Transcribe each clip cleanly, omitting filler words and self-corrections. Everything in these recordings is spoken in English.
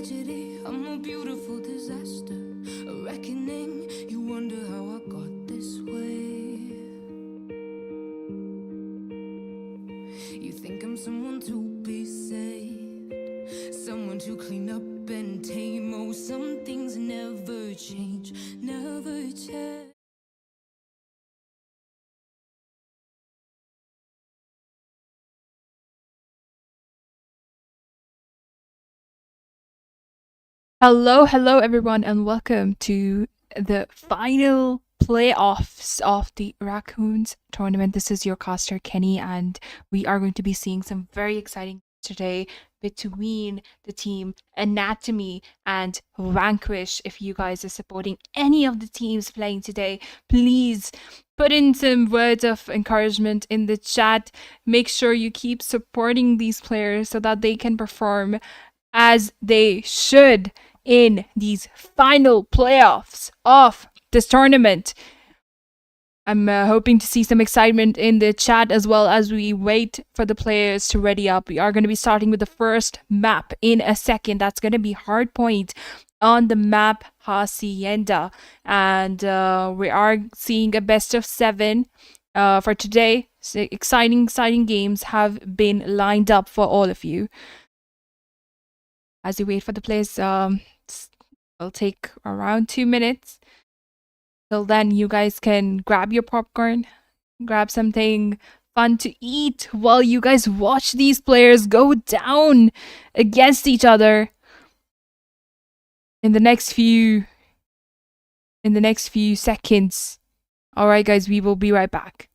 tragedy, I'm a beautiful disaster, a reckoning. You wonder how I got this way. You think I'm someone to be saved, someone to clean up and tame. Oh, some things never change, never change. Hello everyone, and welcome to the final playoffs of the Rakoons tournament. This is your caster Kenny, and we are going to be seeing some very exciting today between the team Anatomy and Vanquish. If you guys are supporting any of the teams playing today, please put in some words of encouragement in the chat. Make sure you keep supporting these players so that they can perform as they should in these final playoffs of this tournament. I'm hoping to see some excitement in the chat as well as we wait for the players to ready up. We are going to be starting with the first map in a second. That's going to be Hardpoint on the map Hacienda. And we are seeing a best of 7 for today. So exciting games have been lined up for all of you. As you wait for the players, it'll take around 2 minutes. Till then, you guys can grab your popcorn, grab something fun to eat while you guys watch these players go down against each other in the next few seconds. All right, guys, we will be right back.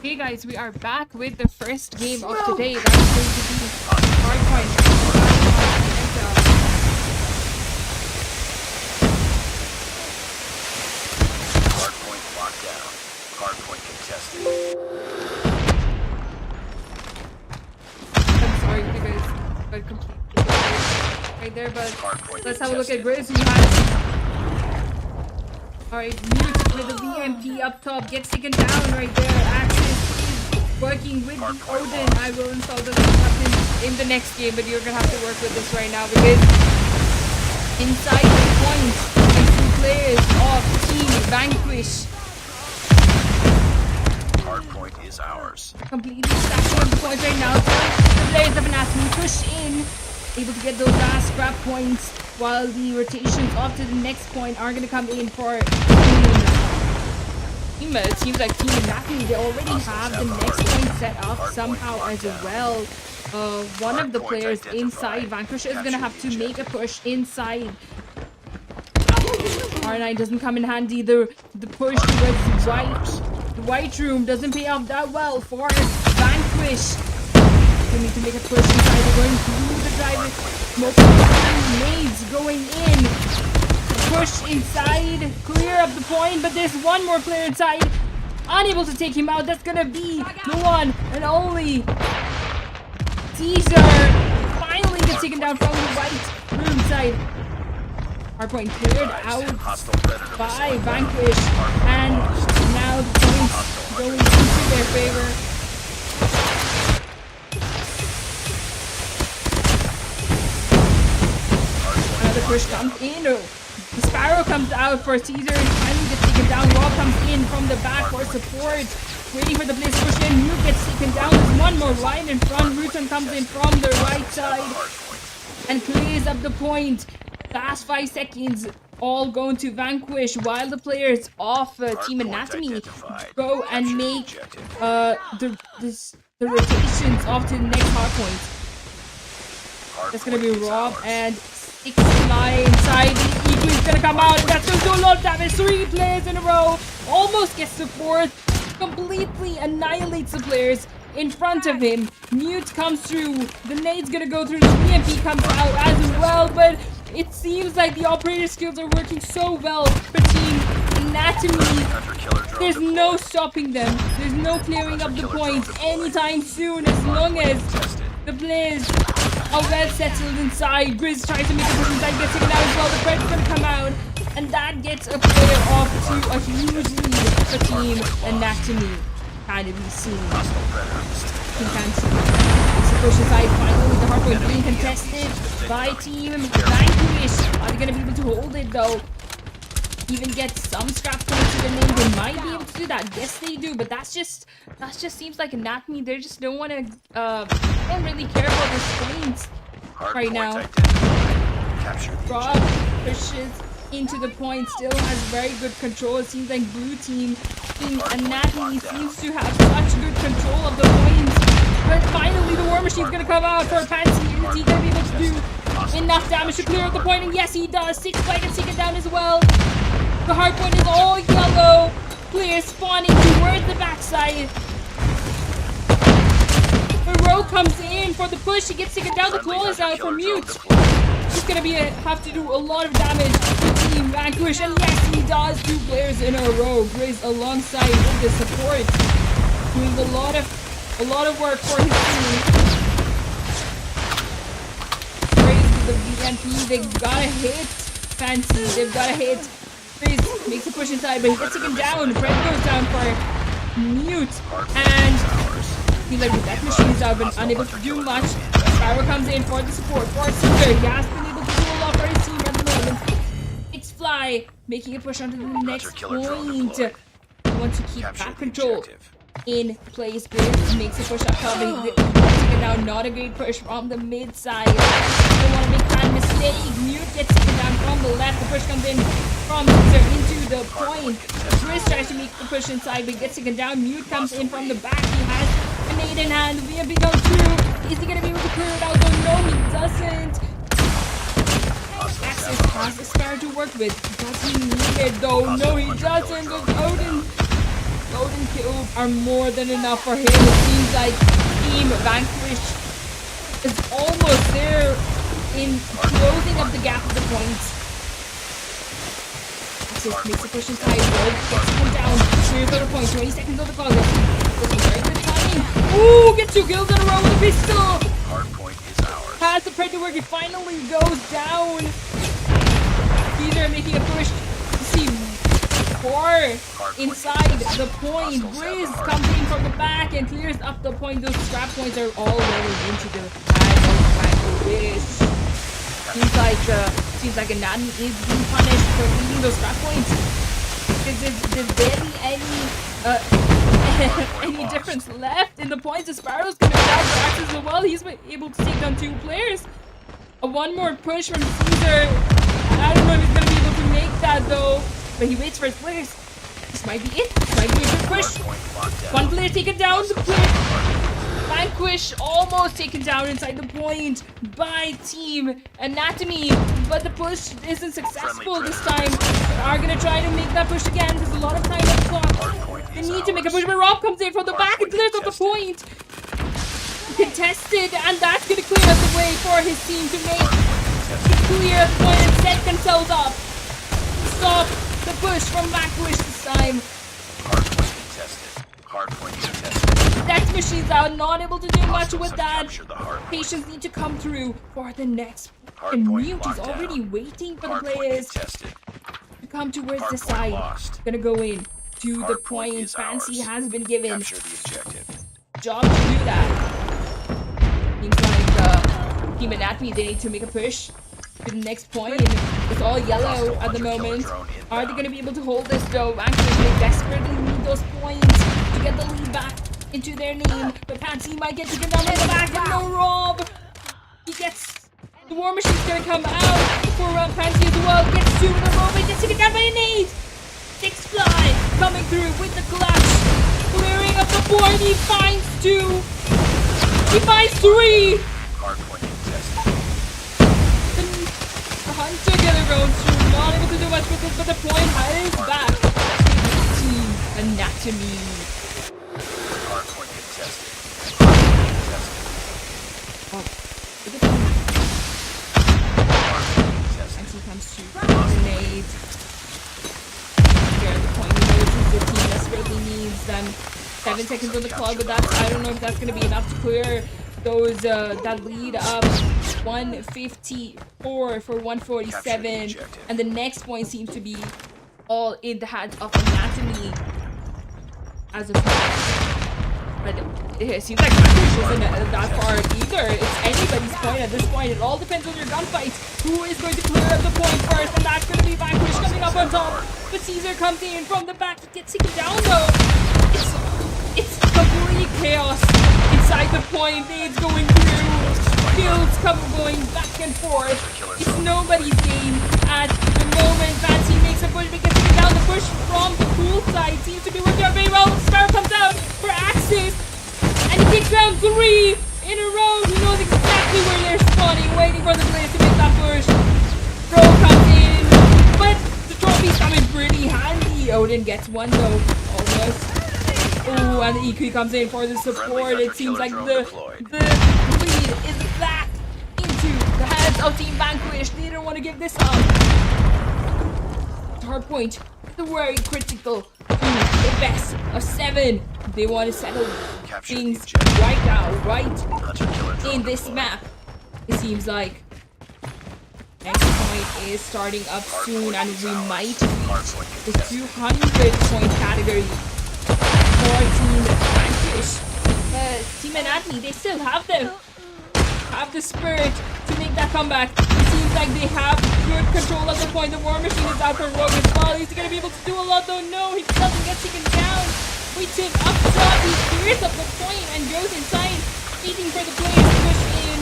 Hey guys, we are back with the first game of the day. That's going to be Hardpoint. Hardpoint locked down. Hardpoint contested. I'm sorry if you guys got completely right there, but Hardpoint let's have a look at contested. Grizz. Alright, Mute with the VMP up top gets taken down right there. RCS is working with the Odin. I will install the weapon in the next game, but you're gonna have to work with this right now because inside the point, the two players of Team Vanquish. Hardpoint is ours. Completely stacking on the point right now. So the players of Anatomy push in. able to get those last scrap points, while the rotations off to the next point are going to come in for Team. It seems like Team Anatomy, they already have the next point set up somehow as well. One of the players inside Vanquish is going to have to make a push inside. R9 doesn't come in handy. The push towards the white room doesn't pay off that well for Vanquish. They need to make a push inside. They're going through the driver. Multiple nades going in. Push inside. Clear up the point, but there's one more player inside. Unable to take him out. That's gonna be the one and only Caesar. Finally gets taken down from the white room side. Hardpoint cleared out by Vanquish, and now the points going into their favor. Another push comes in. The Sparrow comes out for Caesar and finally gets taken down. Rob comes in from the back for support, waiting for the place to push in. Root gets taken down. There's one more right in front. Rutan comes in from the right side and clears up the point. Last 5 seconds, all going to Vanquish, while the players off Team Anatomy go and make the rotations off to the next hardpoint. That's gonna be Rob and 6 fly inside. The Eagle is gonna come out, and that's gonna do a lot of damage. 3 players in a row, almost gets the 4th, completely annihilates the players in front of him. Mute comes through, the nade's gonna go through, the EMP comes out as well, but it seems like the operator skills are working so well for Team Anatomy. There's no stopping them. There's no clearing up the points anytime soon, as long as the players are well settled inside. Grizz tries to make a push inside, gets taken out as well. The Pred's gonna come out, and that gets a player off to a huge lead for Team Anatomy. Kind of be seen. Push inside finally with the hardpoint being contested by Team Vanquish. Are they going to be able to hold it though? Even get some scrap points to the name. They might be able to do that. Yes, they do. But that just seems like Anatomy. They just don't want to. Don't really care about the points right now. Rob pushes into the point. Still has very good control. It seems like Blue Team Anatomy seems to have such good control of the points. But finally, the War Machine's gonna come out for Pansy. Is he gonna be able to do enough damage to clear up the point? And yes, he does. 6 flag gets taken down as well. The hardpoint is all yellow. Players spawning towards the backside. The row comes in for the push. He gets taken down. The claw is out for Mute. He's gonna have to do a lot of damage to Team Vanquish. And yes, he does. 2 players in a row. Grizz alongside with the support, doing a lot of work for his team. Praise to the VNP. They've got to hit Fancy. They've got to hit. Praise makes a push inside, but he gets taken down. Fred goes down for Mute. And he's like, the death machine's out, been unable to do much. Sparrow comes in for the support for Caesar. He has been able to do a lot for his team at the moment. It's Fly making a push onto the next point. He wants to keep back control in place. Grizz makes a push up top. He gets taken down. Not a great push from the mid side. Don't want to make that mistake. Mute gets taken down from the left. The push comes in from Caesar into the point. Grizz tries to make the push inside, but gets taken down. Mute comes in from the back. He has a nade in hand. VMP goes through. Is he going to be able to clear it out? No, he doesn't. Axis has a spare to work with. Does he need it though? No, he doesn't. The Odin kills are more than enough for him. It seems like Team Vanquish is almost there in closing up the gap of the points. Axis makes a push inside. Rogue gets him down. Clears for the point. 20 seconds of the clock. Looking very good timing. Ooh, gets 2 kills in a row with a pistol. Hardpoint is ours. Has the Predator work. It finally goes down. Caesar making a push to see more inside the point. Grizz comes in from the back and clears up the point. Those scrap points are all rolling into the bag of Vanquish. Seems like Anatomy is being punished for leaving those scrap points. There's barely any difference left in the points. The Sparrow's gonna grab for Axis as well. He's been able to take down 2 players. One more push from Caesar. I don't know if he's gonna be able to make that though. But he waits for his players. This might be it. This might be a good push. One player taken down. The player Vanquish almost taken down inside the point by Team Anatomy. But the push isn't successful this time. They are gonna try to make that push again. There's a lot of time on the clock. They need to make a push, but Rob comes in from the back and clears up the point. Contested, and that's gonna clear us the way for his team to make clear the point and set themselves up. Stop the push from Vanquish this time. Hardpoint contested. Hardpoint contested. Death machines are not able to do much Hostiles with have that. captured the hardpoint. Patients need to come through for the next. And Hardpoint Mute is locked already down. waiting for the Hardpoint players contested. to come towards the Hardpoint side. lost. Gonna go in to the Hardpoint point. is Fancy ours. has been given. Capture the objective. Job to do that. Seems like Team Anatomy, they need to make a push to the next point. It's all yellow at the moment. Are they going to be able to hold this though? Actually, they desperately need those points to get the lead back into their name. But Fancy might get taken down in the back, and no Rob. He gets the War Machine's going to come out for Fancy as well. Gets two in a row, but gets taken down by an 8. 6 fly coming through with the clutch, clearing up the board. He finds 2. He finds 3. Hardpoint contested. The Hunter Killer Roads not able to do much with this, but the point is back. Team Anatomy. Hardpoint contested. Hardpoint contested. Oh, look at that. Hardpoint contested. And he comes to grenade. Here at the point, we know the team desperately needs them. 7 seconds on the clock, but that's, I don't know if that's going to be enough to clear those that lead up. 154 for 147, and the next point seems to be all in the hands of Anatomy as of now. But it seems like Vanquish isn't that far either. It's anybody's point at this point. It all depends on your gunfight. Who is going to clear up the point first, and that's going to be Vanquish coming up on top. But Caesar comes in from the back. He gets taken down though. It's complete chaos inside the point. It's going through. Fields going back and forth. It's nobody's game at the moment. Fancy makes a push, but gets taken down. The push from the pool side seems to be working out very well. Sparrow comes out for Axis, and he takes down 3 in a row. He knows exactly where they're spawning, waiting for the players to make that push. Bro comes in, but the trophy's coming pretty handy. Odin gets one though, almost. Oh, and the EQ comes in for the support. It seems like the lead is back into the hands of Team Vanquish. They don't want to give this up. Hardpoint, the very critical to the best of 7. They want to settle things right now, right in this map. It seems like next point is starting up soon, and we might reach the 200 point category. Team Vanquish. Team Anatomy, they still have the spirit to make that comeback. It seems like they have good control of the point. The War Machine is out for Rogue as well. He's gonna be able to do a lot though. No, he doesn't get taken down. Waiting up top, he clears up the point and goes inside, waiting for the players to push in.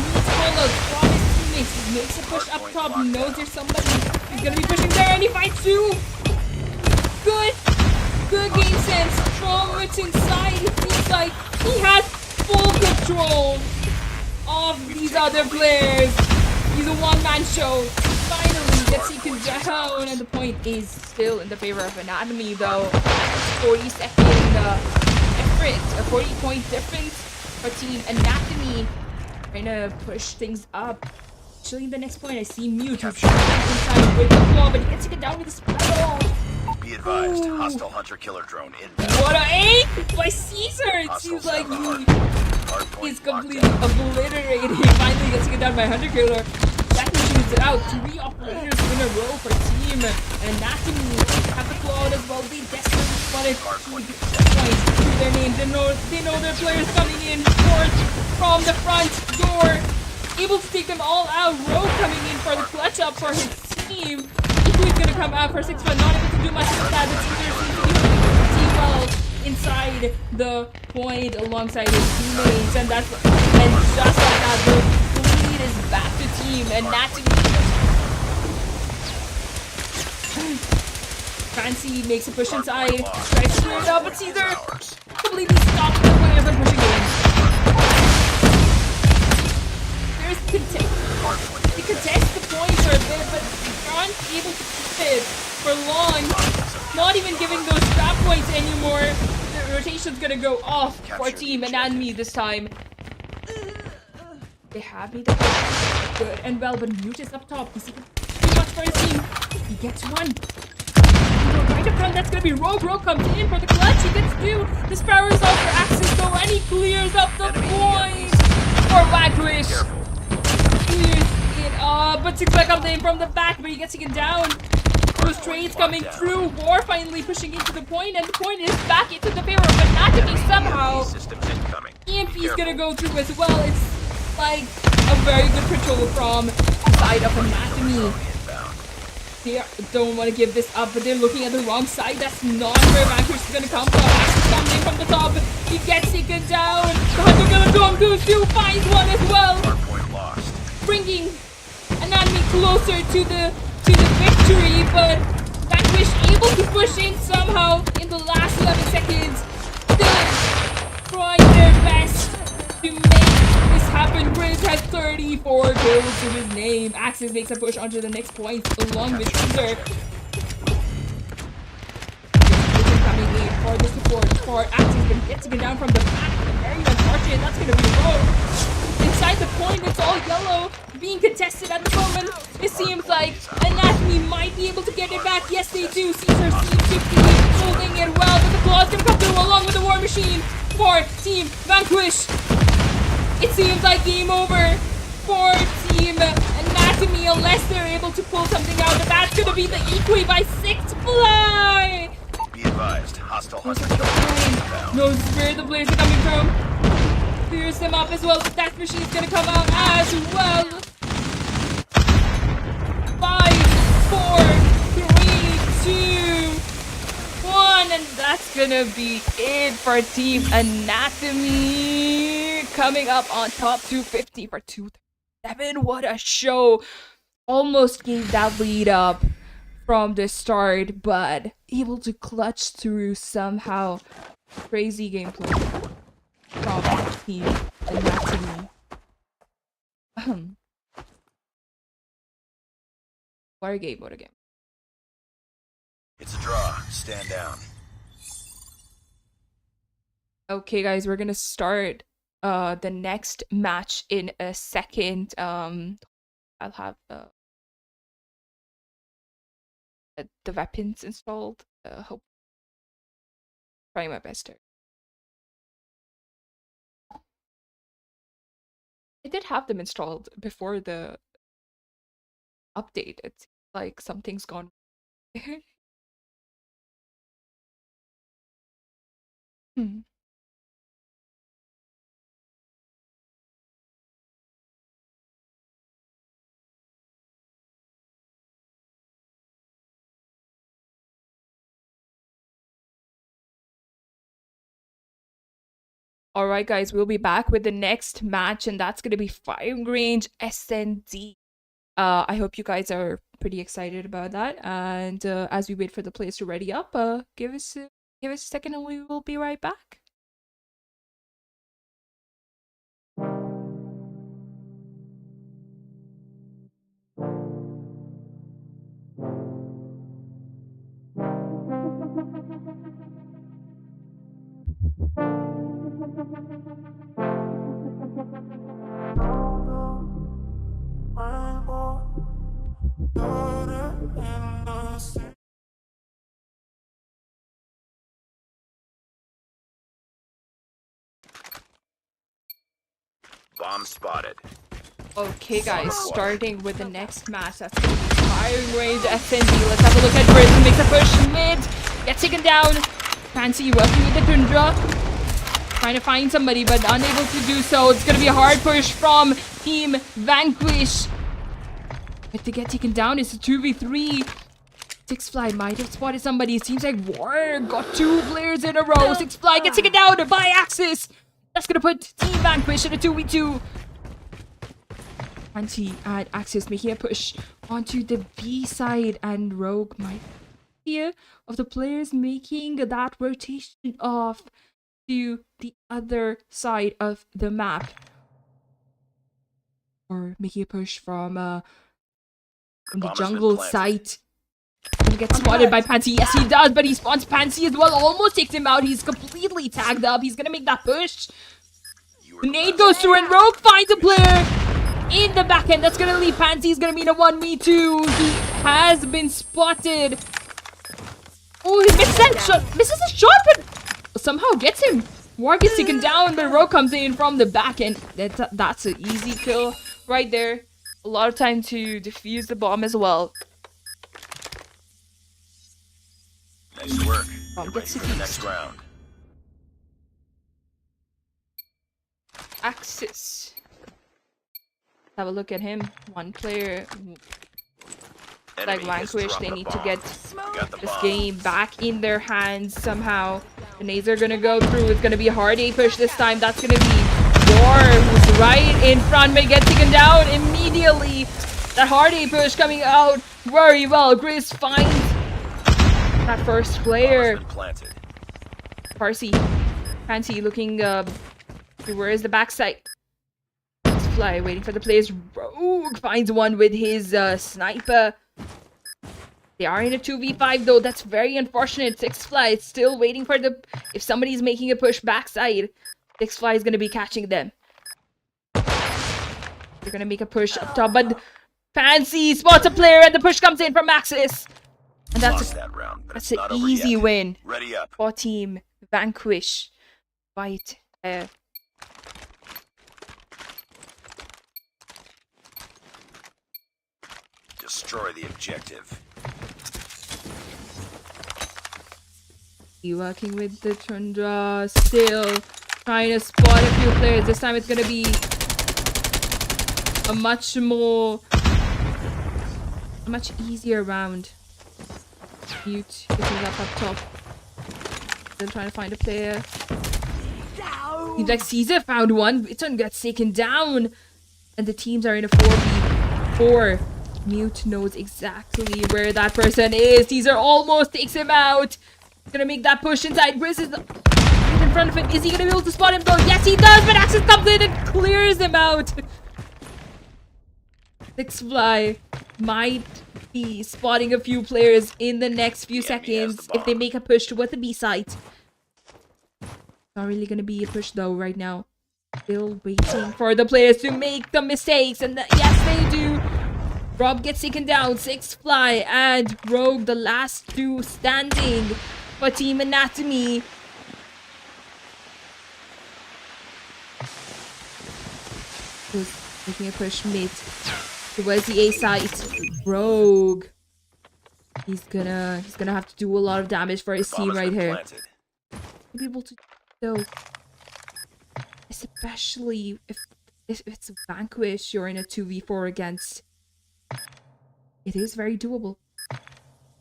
Needs follows from his teammates. He makes a push up top. He knows there's somebody. He's gonna be pushing there, and he fights 2. Good game sense from what's inside. It seems like he has full control of these other players. He's a one-man show. Finally gets taken down, and the point is still in the favor of Anatomy though. 40-second difference, a 40-point difference for Team Anatomy. Trying to push things up. Actually, the next point I see Mute who's inside with the claw, but he gets taken down with the Sparrow. Be advised, hostile hunter-killer drone inbound. What a aim by Caesar! It seems like he is completely obliterated. He finally gets taken down by Hunter Killer. That shoots it out. 3 operators in a row for Team Anatomy. Have the claw as well. They desperately wanted to points to their name. They know their players coming in from the front door. Able to take them all out. Rogue coming in for the clutch up for his team. Who's gonna come out for 6 1, not able to do much with that, but Caesar seems to be well inside the point alongside his teammates, and just like that, the is back to team and Natty. Fancy makes a push inside. Tries to clear it up, but Caesar completely stops the way of the pushing game. There's they contest the points a bit, but aren't able to keep it for long. Not even giving those scrap points anymore. The rotation's gonna go off for Team Anatomy this time. They have me there. Good and well, but Mute is up top. He's too much for his team. He gets one. Right up front, that's gonna be Rogue. Rogue comes in for the clutch. He gets two. The Sparrow is off for access though, and he clears up the point for Vanquish. Clears it up, but Six Flag comes in from the back, but he gets taken down. Those trades coming through. War finally pushing into the point, and the point is back into the favor of Anatomy somehow. EMP's gonna go through as well. It's like a very good control from the side of Anatomy. They don't want to give this up, but they're looking at the wrong side. That's not where Vanquish is going to come from. Axis comes in from the top. He gets taken down. The Hunter gonna go. Goose 2 finds one as well. Bringing Anatomy closer to the victory, but Vanquish able to push in somehow in the last 11 seconds. Still trying their best to make this happen. Grizz has 34 kills to his name. Axis makes a push onto the next point along with Caesar. Coming in for the support for Axis, but gets taken down from the back. Very unfortunate. That's gonna be low. Inside the point, it's all yellow. Being contested at the moment. It seems like Anatomy might be able to get it back. Yes, they do. Caesar seems to be holding it well, but the claw's gonna come through along with the War Machine for Team Vanquish. It seems like game over for Team Anatomy unless they're able to pull something out. But that's gonna be the equi by Six Fly. Be advised, hostile hunter killer. Knows where the players are coming from. Clears them up as well. The Death Machine's gonna come out as well. 5, 4, 3, 2, 1, and that's gonna be it for Team Anatomy. Coming up on top 250 for 237. What a show. Almost gave that lead up from the start, but able to clutch through somehow. Crazy gameplay from Team Anatomy. What a game, what a game. It's a draw. Stand down. Okay, guys, we're gonna start the next match in a second. I'll have the weapons installed. Hope trying my best here. I did have them installed before the update. It's like something's gone. Alright guys, we'll be back with the next match, and that's gonna be Firing Range SND. I hope you guys are pretty excited about that, and as we wait for the players to ready up, give us a second and we will be right back. Bomb spotted. Okay guys, starting with the next match. That's gonna be Firing Range SND. Let's have a look at Grizz. Makes a push mid. Gets taken down. Fancy working with the Tundra. Trying to find somebody, but unable to do so. It's gonna be a hard push from Team Vanquish. If they get taken down, it's a 2v3. Six Fly might have spotted somebody. It seems like War got 2 players in a row. Six Fly gets taken down by Axis. That's gonna put Team Vanquish in a 2v2. Anti and Axis making a push onto the B side, and Rogue might idea of the players making that rotation off to the other side of the map, or making a push from the jungle site. Gonna get spotted by Pansy. Yes, he does, but he spawns Pansy as well. Almost takes him out. He's completely tagged up. He's gonna make that push. The nade goes through, and Rogue finds a player in the back end. That's gonna leave Pansy. He's gonna be in a 1v2. He has been spotted. Oh, he missed that shot. Misses a shot, but somehow gets him. War gets taken down, but Rogue comes in from the back end. That's an easy kill right there. A lot of time to defuse the bomb as well. Nice work. Bomb Get ready gets for the next round. Axis. Have a look at him. One player. Like Enemy has Vanquish, dropped they the need to bomb. get We got the this bomb. game back in their hands somehow. The nades are gonna go through. It's gonna be a hard A push this time. That's gonna be War, who's right in front, may get taken down immediately. That hard A push coming out very well. Grizz finds that first Bomb player. has been planted. Parsi. Fancy looking where is the backside? Let's fly, waiting for the players. Rogue finds one with his sniper. They are in a 2v5 though. That's very unfortunate. Six Fly is still waiting for the... If somebody's making a push backside, Six Fly is gonna be catching them. They're gonna make a push up top, but Fancy spots a player and the push comes in from Axis. And Lost that round, but that's it's an not over easy yet. win Ready up. for Team Vanquish. Right. Destroy the objective. Working with the Tundra, still trying to spot a few players. This time it's gonna be a much easier round. Mute picking up top. Still trying to find a player. Seems like Caesar found one. Bitton gets taken down, and the teams are in a 4v4. Mute knows exactly where that person is. Caesar almost takes him out. Gonna make that push inside. Grizz is right in front of him. Is he gonna be able to spot him though? Yes, he does, but Axis comes in and clears him out. Six Fly might be spotting a few players in the next few seconds if they make a push towards the B site. Not really gonna be a push though right now. Still waiting for the players to make the mistakes, and yes, they do. Rob gets taken down. Six Fly and Rogue, the last two standing for Team Anatomy. Who's making a push mid towards the A site? Rogue. He's gonna have to do a lot of damage for his Bomb team has right been here. planted. Be able to though, especially if it's Vanquish you're in a 2v4 against. It is very doable.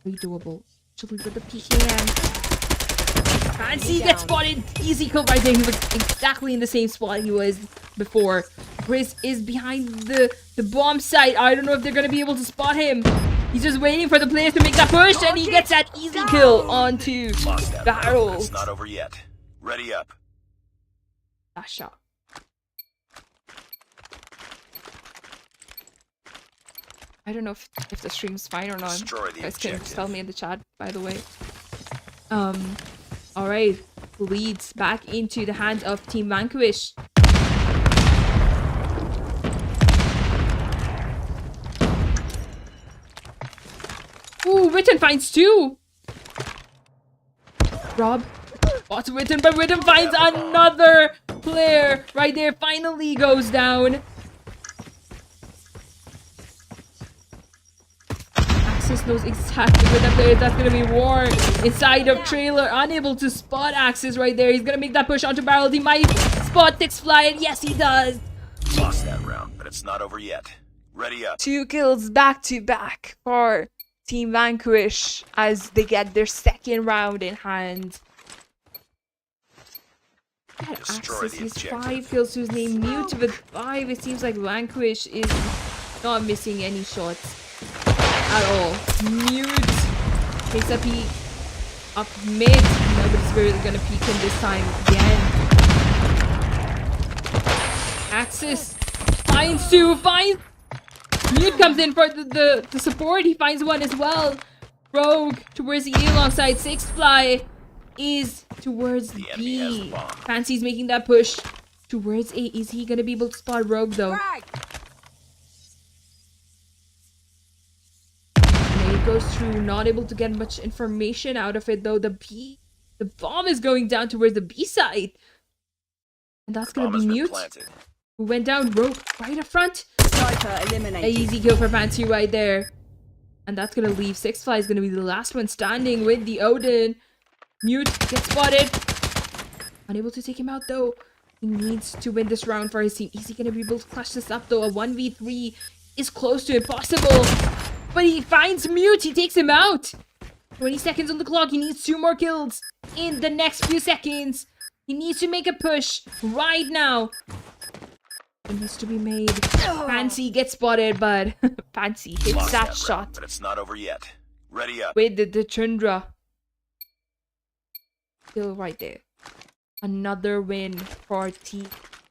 Very doable. Actually with the PKM. Fancy gets spotted. Easy kill right there. He was exactly in the same spot he was before. Grizz is behind the bomb site. I don't know if they're gonna be able to spot him. He's just waiting for the players to make that push, and he gets that easy kill onto Lost that round, but Barrel. it's not over yet. Ready up. That shot. I don't know if the stream's fine or not. Destroy the You guys can objective. tell me in the chat, by the way. Alright. Leads back into the hands of Team Vanquish. Ooh, Witten finds two! Rob. What's Witten? But Witten finds another player right there. Finally goes down. Axis knows exactly where that player is. That's gonna be War inside of trailer. Unable to spot Axis right there. He's gonna make that push onto Barrel. He might spot Six Fly, and yes, he does. Lost that round, but it's not over yet. Ready up. 2 kills back to back for Team Vanquish as they get their second round in hand. Destroy Axis, the he's objective. 5 kills to his name. Mute with 5. It seems like Vanquish is Not missing any shots at all. Mute takes a peek up mid. Nobody's really gonna peek him this time again. Axis finds two, Mute comes in for the support. He finds one as well. Rogue towards the A alongside Six Fly is towards The enemy has the B. bomb. Fancy's making that push towards A. Is he gonna be able to spot Rogue though? And it goes through, not able to get much information out of it though. The bomb is going down towards the B side. And that's gonna Bomb be has been Mute. planted. Who went down? Rogue right up front. Sniper An eliminated. easy kill for Fancy right there. And that's gonna leave Six Fly is gonna be the last one standing with the Odin. Mute gets spotted. Unable to take him out though. He needs to win this round for his team. Is he gonna be able to clutch this up though? A 1v3 is close to impossible. But he finds Mute. He takes him out. 20 seconds on the clock. He needs 2 more kills in the next few seconds. He needs to make a push right now. It needs to be made. Fancy gets spotted, but Fancy hits Lost that round, shot but it's not over yet. Ready up. with the Chundra. Still right there. Another win for Team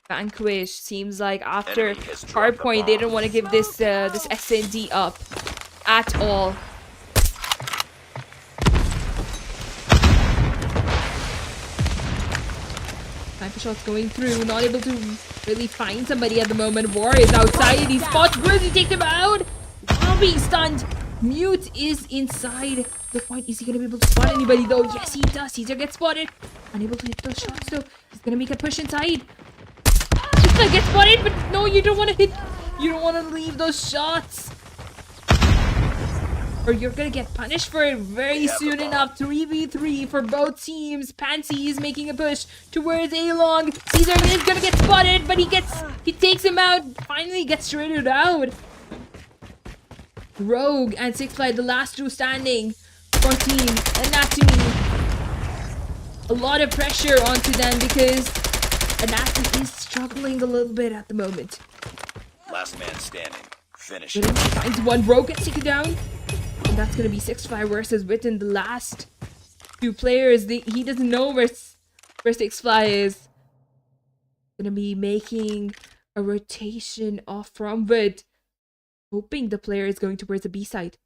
Vanquish. Seems like after Enemy has dropped the Hardpoint, they bomb. don't want to give this this SND up at all. Sniper shots going through, not able to really find somebody at the moment. War is outside, he spots Grizzly, takes him out. While being stunned, Mute is inside the point. Is he gonna be able to spot anybody though? Yes, he does. Caesar gets spotted. Unable to hit those shots though. He's gonna make a push inside. He's gonna get spotted, but no, you don't want to hit. You don't want to leave those shots, or you're gonna get punished for it very have the soon bomb. enough. 3v3 for both teams. Pansy is making a push towards A-Long. Caesar is gonna get spotted, but he takes him out. Finally gets shredded out. Rogue and Six Fly, the last 2 standing for Team Anatomy. A lot of pressure onto them because Anatomy is struggling a little bit at the moment. Last man standing. Finish. Witten finds one. Rogue gets taken down. And that's gonna be 6-5 versus Witten, the last 2 players. He doesn't know where 6-Fly is. Gonna be making a rotation off from Wit. Hoping the player is going towards the B side.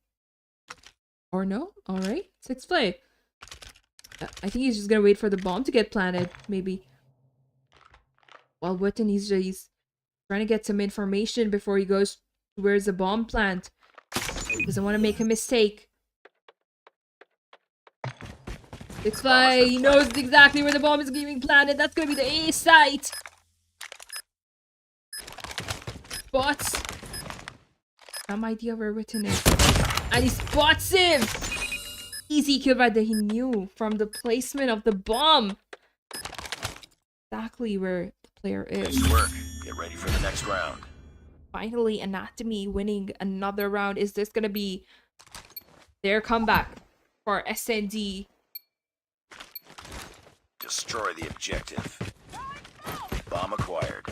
Or no? Alright. 6-Fly. I think he's just gonna wait for the bomb to get planted, maybe. While Witten, he's trying to get some information before he goes towards the bomb plant. Doesn't want to make a mistake. 6-Fly, he knows exactly where the bomb is being planted. That's gonna be the A site. Spots some idea where Witten is. And he spots him! Easy kill right there. He knew from the placement of the bomb exactly where the player is. Nice work. Get ready for the next round. Finally, Anatomy winning another round. Is this gonna be their comeback for SND? Destroy the objective. Bomb acquired.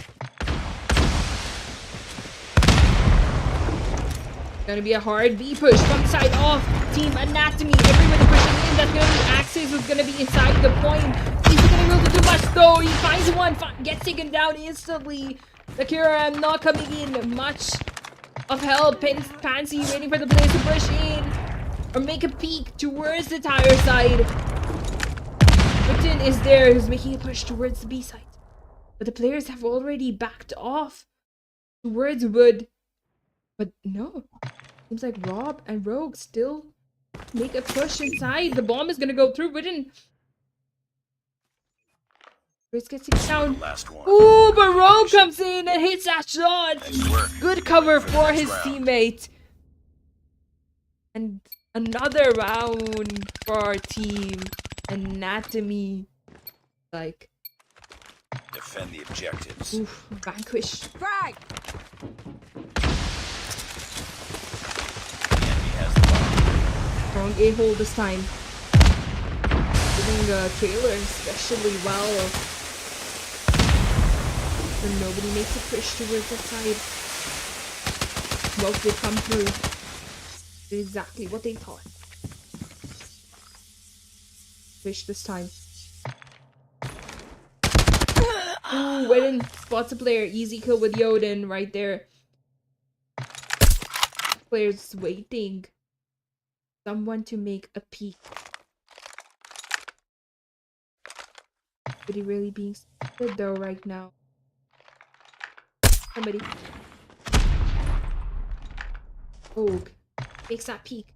Gonna be a hard B push from the side of Team Anatomy. Everybody pushing in. That's gonna be Axis, who's gonna be inside the point. Is he gonna be able to do much though? He finds one, gets taken down instantly. Akira not coming in much of help. Pansy waiting for the players to push in or make a peek towards the tire side. Witten is there, who's making a push towards the B side. But the players have already backed off towards Wood. But no, seems like Rob and Rogue still make a push inside. The bomb is gonna go through Witten. Chris gets it down. Last one. Ooh, but Rogue comes in and hits that shot. Nice work. Good cover Ready the for next his round. teammate. And another round for Team Anatomy. Like, Defend the objectives. oof, Vanquish. Frag! The enemy has the bomb. Strong A-hole this time. Doing a trailer especially well. So nobody makes a push towards the side. smoke did come through. Exactly what they thought. Fish this time. Ooh, Witten spots a player. Easy kill with Yoden right there. Player's waiting. Someone to make a peek. But he really being stupid though right now. Somebody. Oh, makes that peek.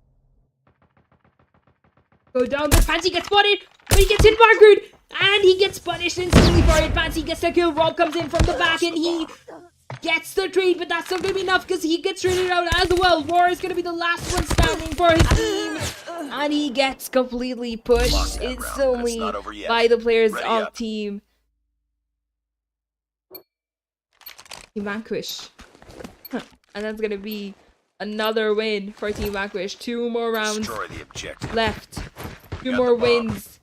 Go down, but Fancy gets spotted, but he gets hit Rakoon, and he gets punished instantly for it. Fancy gets the kill. Rob comes in from the back, and he gets the trade, but that's not gonna be enough because he gets traded out as well. War is gonna be the last one standing for his team, and he gets completely pushed instantly by the players of Team Vanquish. And that's gonna be another win for Team Vanquish. 2 more rounds left. 2 more wins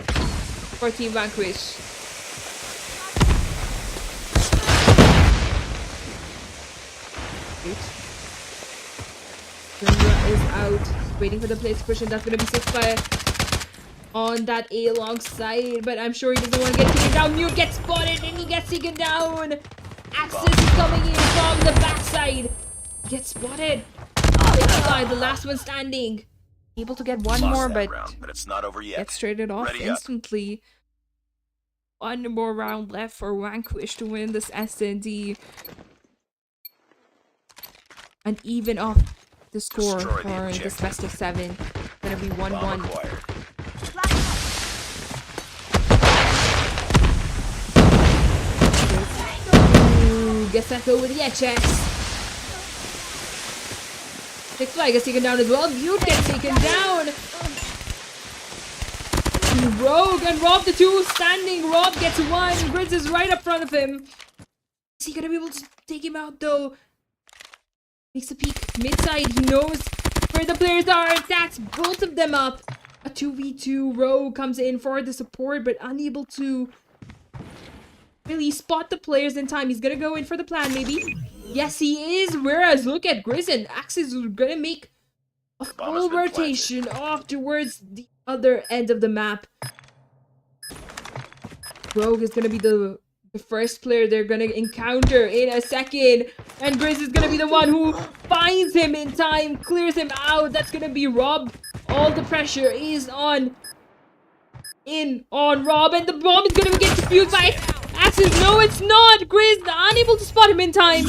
for Team Vanquish. Jungler is out, waiting for the place to push, and that's gonna be 6 by on that A alongside, but I'm sure he doesn't want to get taken down. Mute gets spotted and he gets taken down. Axis is coming in from the backside. Gets spotted. The last one standing. Able to get one more, but it's not over yet. Gets traded off instantly. 1 more round left for Vanquish to win this S&D. And even off the score for this best of 7. Gonna be 1-1. Ooh, gets that kill with the HS. 6 flag gets taken down as well. Mute gets taken down. Rogue and Rob, the 2 standing. Rob gets 1. Grizz is right up front of him. Is he gonna be able to take him out though? Makes a peek mid-side. He knows where the players are. Attacks both of them up. A 2v2. Rogue comes in for the support, but unable to really spot the players in time. He's gonna go in for the plan, maybe. Yes, he is. Whereas, look at Grizz and Axis is gonna make a full rotation off towards the other end of the map. Rogue is gonna be the first player they're gonna encounter in a second. And Grizz is gonna be the one who finds him in time, clears him out. That's gonna be Rob. All the pressure is on Rob, and the bomb is gonna get defused by Axis. No, it's not. Grizz unable to spot him in time.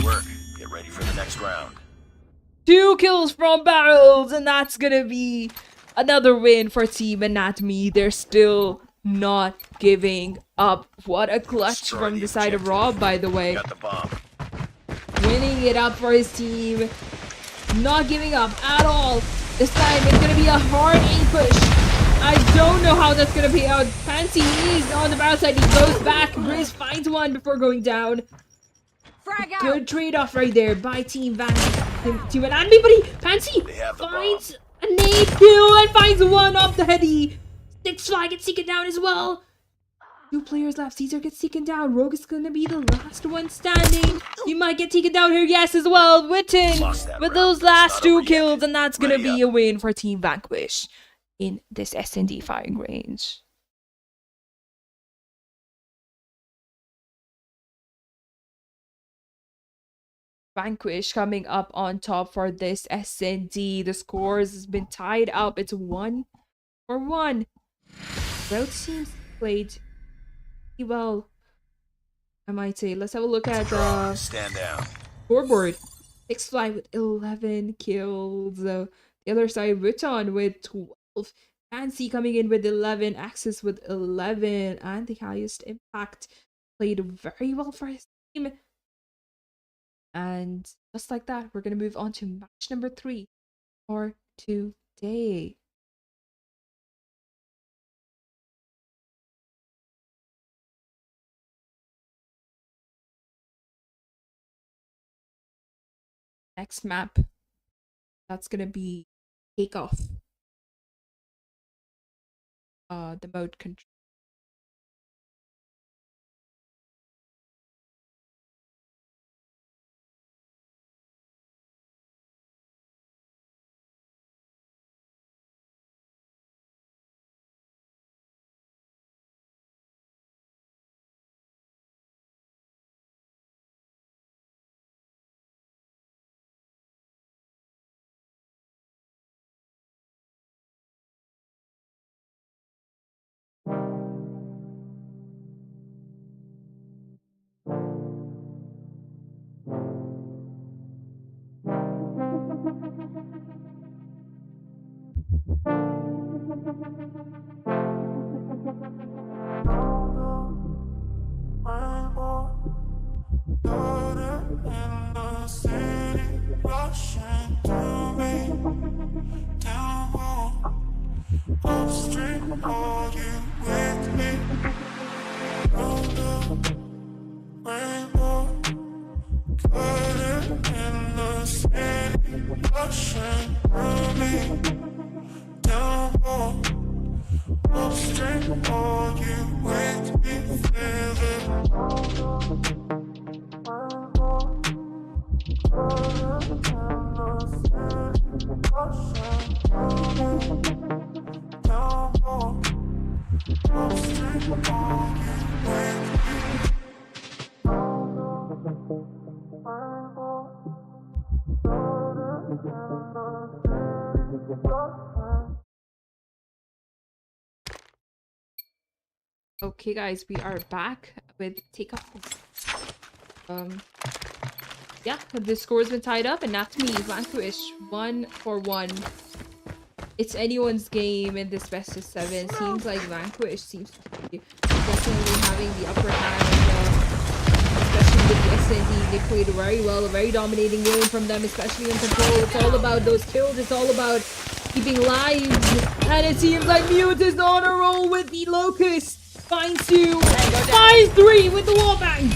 Get ready for the next round. 2 kills from barrels, and that's gonna be another win for Team Anatomy. They're still not giving up. What a clutch from the side of Rob, by the way. Got the bomb. Winning it up for his team. Not giving up at all. This time it's gonna be a hard A push. I don't know how that's gonna pay out. Fancy is on the barrel side. He goes back. Grizz finds one before going down. Good trade-off right there by Team Team Anatomy, but Fancy finds a nade kill and finds one off the heady. 6 flag gets taken down as well. 2 players left. Caesar gets taken down. Rogue is gonna be the last one standing. You might get taken down here, yes, as well. Witten with those last 2 kills, and that's gonna be a win for Team Vanquish in this S&D firing range. Vanquish coming up on top for this S&D. The scores has been tied up. It's 1-1. Both teams played pretty well, I might say. Let's have a look at the scoreboard. 6 fly with 11 kills. The other side, Vuitton with 12. Fancy coming in with 11. Axis with 11. And the highest impact played very well for his team. And just like that, we're going to move on to match number 3 for today. Next map, that's going to be Takeoff. The mode control. Okay, guys, we are back with takeoff. Yeah, the score's been tied up, and Natmi vanquished 1-1. It's anyone's game in this best of 7. Seems like Vanquish seems to be definitely having the upper hand, especially with the SND. They played very well, a very dominating game from them, especially in control. It's all about those kills, it's all about keeping lives, and it seems like Mute is on a roll with the Locust. Finds 2, finds 3 with the wallbang.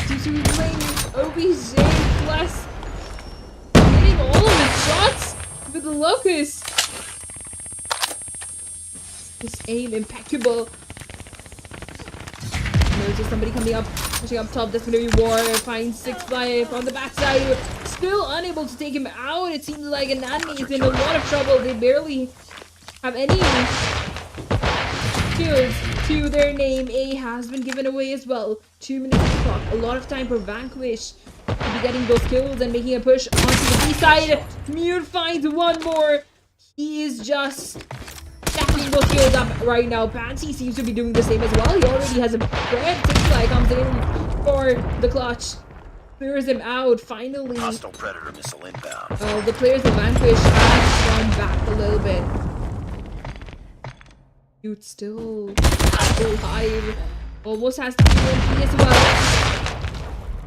Seems to be playing OBJ plus hitting all of his shots with the Locust. His aim impeccable. There's just somebody coming up, pushing up top. That's gonna be War. Finds 6 life on the backside. Still unable to take him out. It seems like Anatomy is in a lot of trouble. They barely have any kills to their name. A has been given away as well. 2 minutes to clock. A lot of time for Vanquish to be getting those kills and making a push onto the B side. Mute finds 1 more. He is just stacking those kills up right now. Pansy seems to be doing the same as well. He already has a threat. Sixfly comes in for the clutch. Clears him out. Finally. Hostile Predator missile inbound. The players of Vanquish have gone back a little bit. Dude, still alive. Almost has to be MP as well.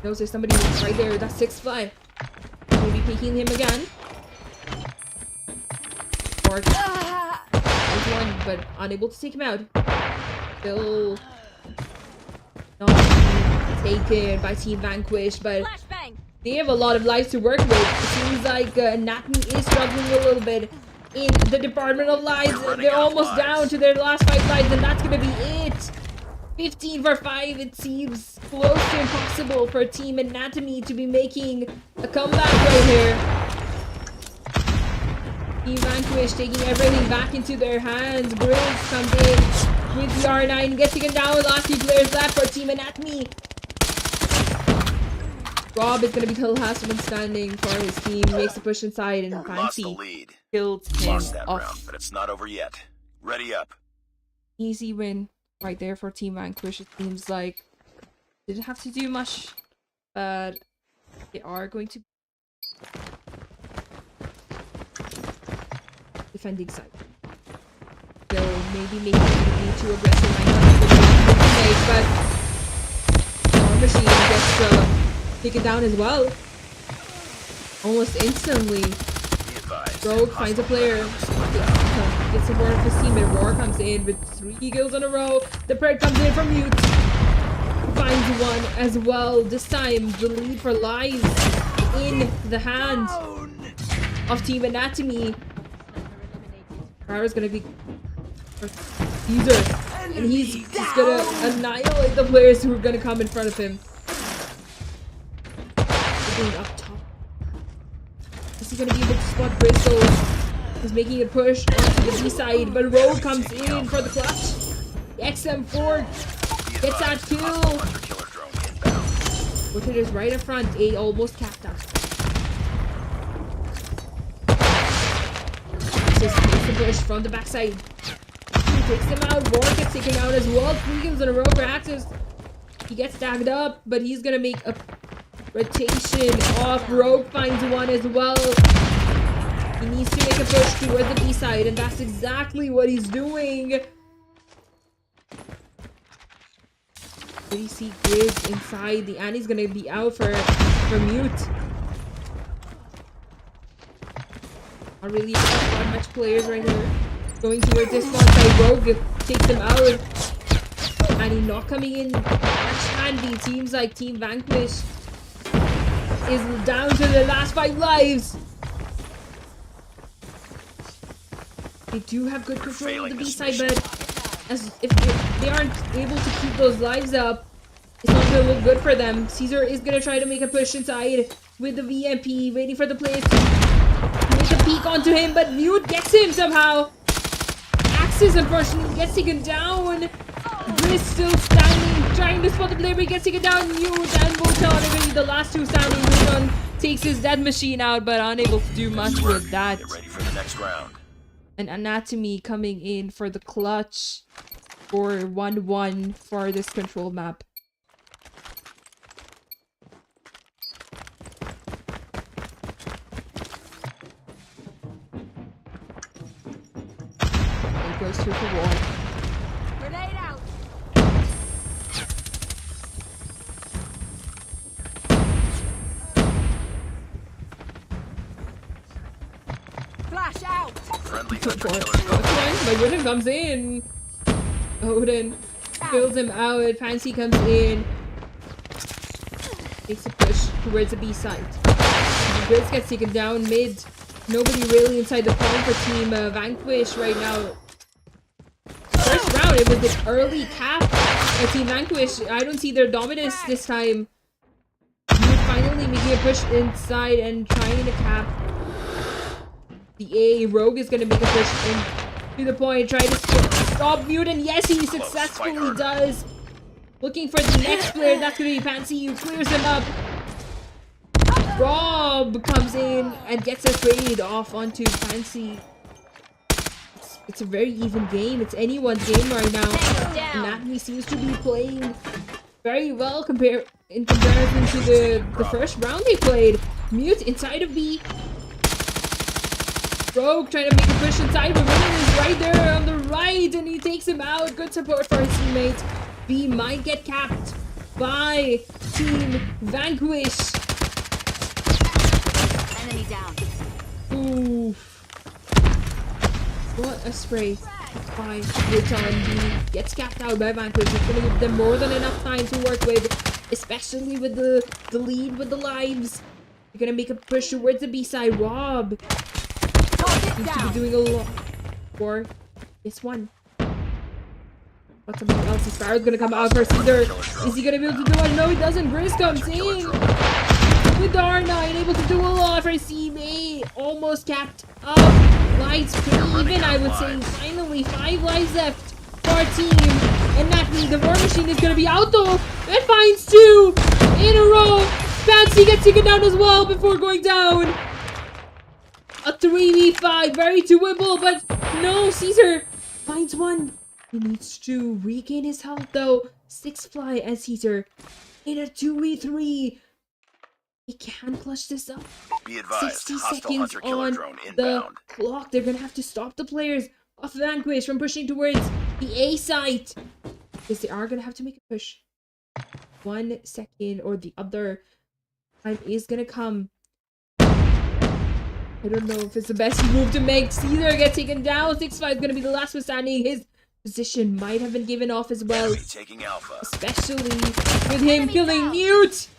No, there's somebody right there. That's Sixfly. Maybe peeking him again. Or there's one, but unable to take him out. Still not taken by Team Vanquish, but they have a lot of lives to work with. It seems like Natmi is struggling a little bit in the department of lives. They're almost down to their last 5 lives, and that's gonna be it. 15 for 5. It seems close to impossible for Team Anatomy to be making a comeback right here. Team Vanquish taking everything back into their hands. Grizz comes in with the R9, gets taken down. Last 2 players left for Team Anatomy. Rob is gonna be the last one standing for his team. He makes a push inside, and Fancy kills him Lost that off. round, but it's not over yet. Ready up. Easy win right there for Team Vanquish. It seems like didn't have to do much, but they are going to defending side. So maybe making it too aggressive. I know but War Machine gets taken down as well. Almost instantly. Rogue finds a player. Gets support of his team, and Roar comes in with 3 kills in a row. The Pred comes in from Mute. Finds 1 as well. This time, the lead for lives in the hands of Team Anatomy. Rara's gonna be Caesar, and he's just gonna annihilate the players who are gonna come in front of him. Being up top. Is he gonna be able to spot Bristol? He's making a push onto the B side, but Rogue comes in for the clutch. The XM4 gets that kill. Which is right in front. A almost capped out. Just makes the push from the backside. He takes him out. Roar gets taken out as well. 3 kills in a row for Axis. He gets tagged up, but he's gonna make a rotation off. Rogue finds 1 as well. He needs to make a push towards the B side, and that's exactly what he's doing. We see Grizz inside. The Annie's gonna be out for mute. Not really not much players right here. Going towards this one side. Rogue takes him out. Annie not coming in much handy. Teams like Team Vanquish is down to the last 5 lives. They do have good control of the B side, but if they aren't able to keep those lives up, it's not going to look good for them. Caesar is going to try to make a push inside with the VMP, waiting for the players to make a peek onto him, but Mute gets him somehow. Axis, unfortunately, gets taken down. Grizz still standing, trying to spot the player, but he gets taken down. Mute and Volta are going to be the last 2 standing. Rakoon takes his dead machine out, but unable to do much with that. Get ready for the next round. And Anatomy coming in for the clutch for 1-1 for this control map. It goes through the wall. Grenade out. Flash out. Friendly hunter killer. My Odin comes in. Odin fills him out. Fancy comes in. Takes a push towards the B side. Grizz gets taken down mid. Nobody really inside the point for Team Vanquish right now. First round, it was an early cap by Team Vanquish. I don't see their dominance this time. Finally making a push inside and trying to cap the A. Rogue is going to make a push in to the point, trying to stop Mute, and yes, he successfully does. Looking for the next player, that's going to be Pansy, who clears him up. Rob comes in and gets a trade off onto Pansy. It's a very even game. It's anyone's game right now. Natalie seems to be playing very well in comparison to the first round they played. Mute inside of B. Rogue trying to make a push inside, but Rakoon is right there on the right, and he takes him out. Good support for his teammate. B might get capped by Team Vanquish. Enemy down. Oof. What a spray by Rakoon. B gets capped out by Vanquish. It's going to give them more than enough time to work with, especially with the lead with the lives. They're going to make a push towards the B side. Rob seems to be doing a lot for this one. But something else. Sparrow's gonna come out first. Either is he gonna be able to do it? No, he doesn't. Grizz comes in with Darna, able to do a lot for CMA. Almost capped up. Lights pretty even, I would say. Finally, 5 lives left for our team. And Natalie, the War Machine is gonna be out though. It finds 2 in a row. Fancy gets taken down as well before going down. A 3v5, very doable, but no, Caesar finds 1. He needs to regain his health though. 6 fly and Caesar in a 2v3. He can clutch this up. Be advised, 60 hostile seconds hunter killer on drone the inbound. clock. They're gonna have to stop the players of Vanquish from pushing towards the A site. Because they are gonna have to make a push. 1 second or the other time is gonna come. I don't know if it's the best move to make. Caesar gets taken down. 6-5 is gonna be the last one standing. His position might have been given off as well. Enemy taking Alpha. Especially with him killing Mute.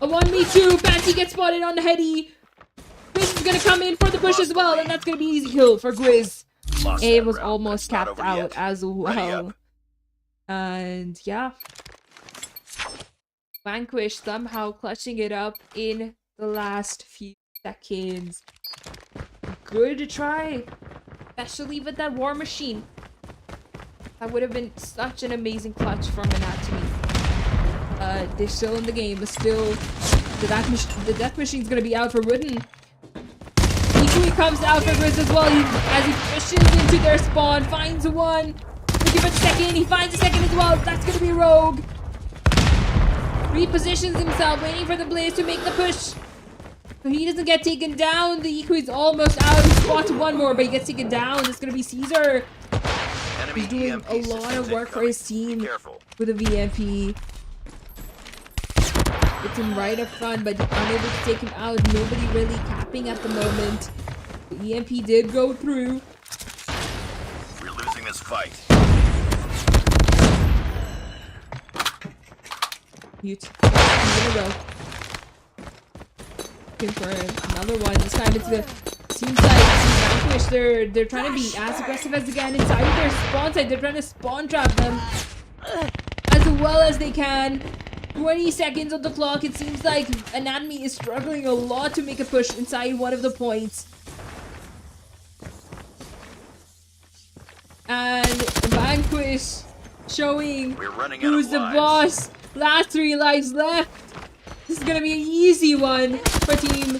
A 1v2. Fancy gets spotted on the heady. Grizz is gonna come in for the push as well, and that's gonna be easy kill for Grizz. Lost A that was round, almost but it's not capped over out yet. as Ready well. up. And yeah. Vanquish somehow clutching it up in the last few seconds. Good try. Especially with that War Machine. That would have been such an amazing clutch from Anatomy. They're still in the game, but still the death machine's gonna be out for Wooden. Equally comes out for Grizz as well as he pushes into their spawn, finds 1. Looking for the second, he finds the second as well. That's gonna be Rogue. Repositions himself, waiting for the Blaze to make the push. So he doesn't get taken down. The Eco is almost out. He spots one more, but he gets taken down. It's gonna be Caesar. Enemy He's doing EMP a lot of systems work for incoming. his team Be careful. with a VMP. It's him right up front, but unable to take him out. Nobody really capping at the moment. The EMP did go through. We're losing this fight. Mute. In a row. Looking for another one. This time it's the seems like Team Vanquish. They're trying to be as aggressive as they can inside their spawn site. They're trying to spawn trap them as well as they can. 20 seconds on the clock. It seems like Anatomy is struggling a lot to make a push inside one of the points. And Vanquish showing We're running out who's of the lives. boss. Last 3 lives left. This is gonna be an easy one for Team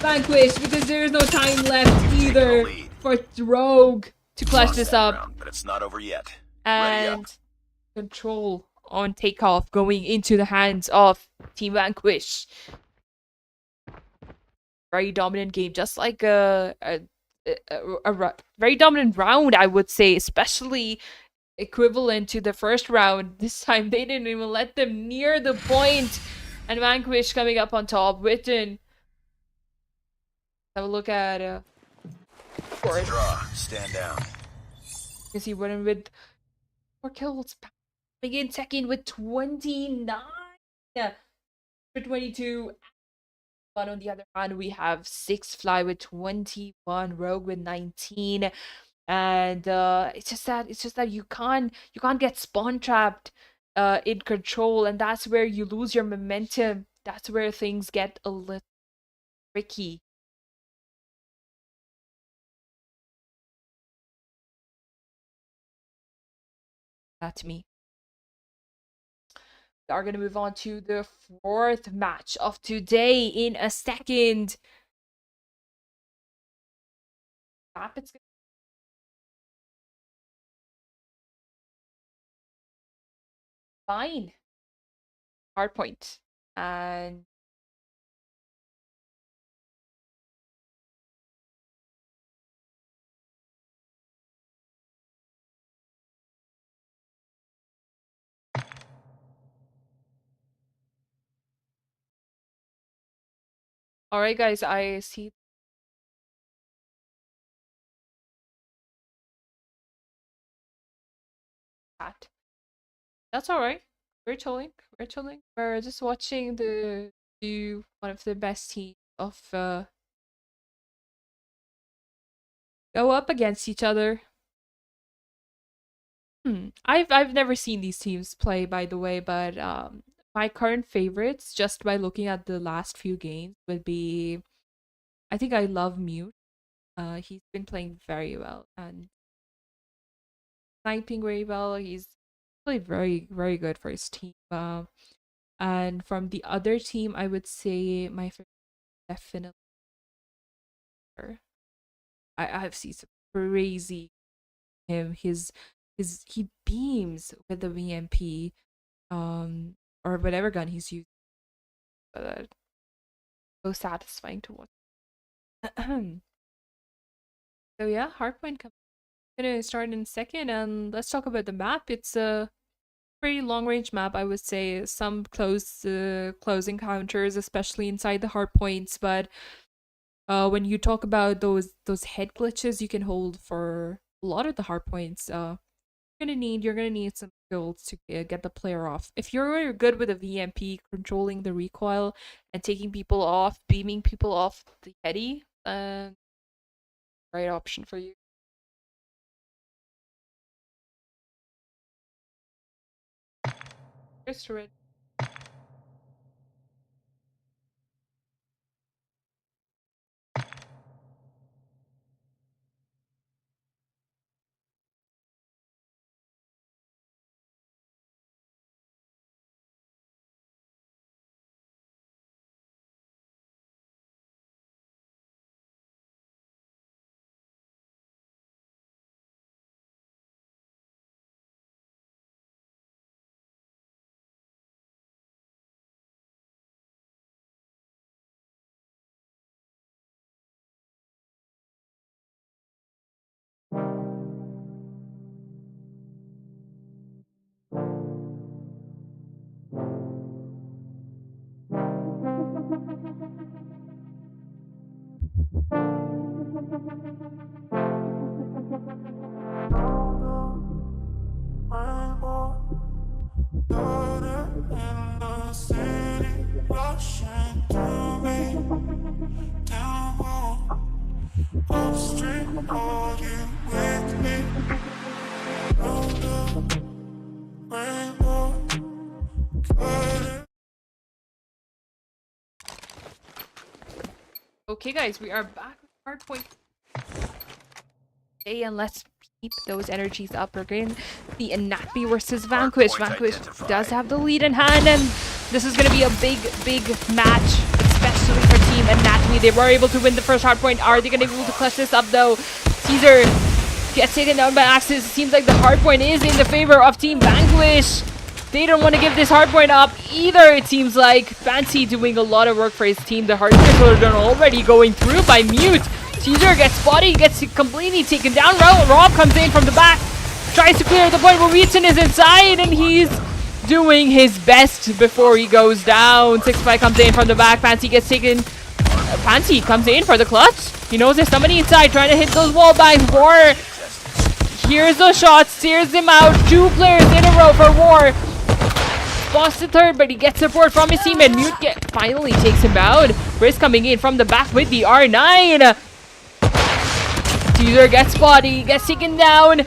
Vanquish because there is no time left either for Rogue to clutch Lost this that up. round, but it's not over yet. Ready up. And control on takeoff going into the hands of Team Vanquish. Very dominant game, just like a very dominant round, I would say, especially equivalent to the first round. This time they didn't even let them near the point, and Vanquish coming up on top. Witten. Have a look at Forrest. Draw. Stand down. You can see Witten with 4 kills. Begin second with 29. Yeah, for 22. But on the other hand, we have 6 Fly with 21, Rogue with 19, and it's just that you can't get spawn trapped in control, and that's where you lose your momentum. That's where things get a little tricky. That to me. We are gonna move on to the 4th match of today in a second. Map it's fine. Hardpoint. And alright guys, I see that. That's alright. We're chilling. We're chilling. We're just watching the one of the best teams of go up against each other. I've never seen these teams play, by the way, but my current favorites, just by looking at the last few games, would be, I think I love Mute. He's been playing very well and sniping very well. He's played very, very good for his team. And from the other team, I would say my favorite definitely. I've seen some crazy him. He beams with the VMP, or whatever gun he's using. So satisfying to watch. So yeah, Hardpoint gonna start in a second, and let's talk about the map. It's a pretty long range map, I would say. Some close encounters, especially inside the hardpoints, but when you talk about those head glitches you can hold for a lot of the hardpoints, you're gonna need some skills to get the player off. If you're good with a VMP, controlling the recoil and taking people off, beaming people off the heady, right option for you. Here's to it. Okay, guys, we are back with hardpoint. Okay, and let's keep those energies up. We're going to see Anatomy versus Vanquish. Vanquish does have the lead in hand, and this is going to be a big match, especially for Team Anatomy. They were able to win the first hardpoint. Are they going to be able to clutch this up, though? Caesar gets taken down by Axis. It seems like the hardpoint is in the favor of Team Vanquish. They don't want to give this hardpoint up either, it seems like. Fancy doing a lot of work for his team. The hardpoint are already going through by Mute. Caesar gets spotty, gets completely taken down. Rob comes in from the back, tries to clear the point where Wheaton is inside, and he's doing his best before he goes down. 6-5 comes in from the back. Fancy gets taken. Fancy comes in for the clutch. He knows there's somebody inside trying to hit those wall bangs. War hears those shots, steers him out. 2 players in a row for War. Lost the third, but he gets support from his team, and Mute finally takes him out. Riz coming in from the back with the R9. Caesar gets spotty, gets taken down.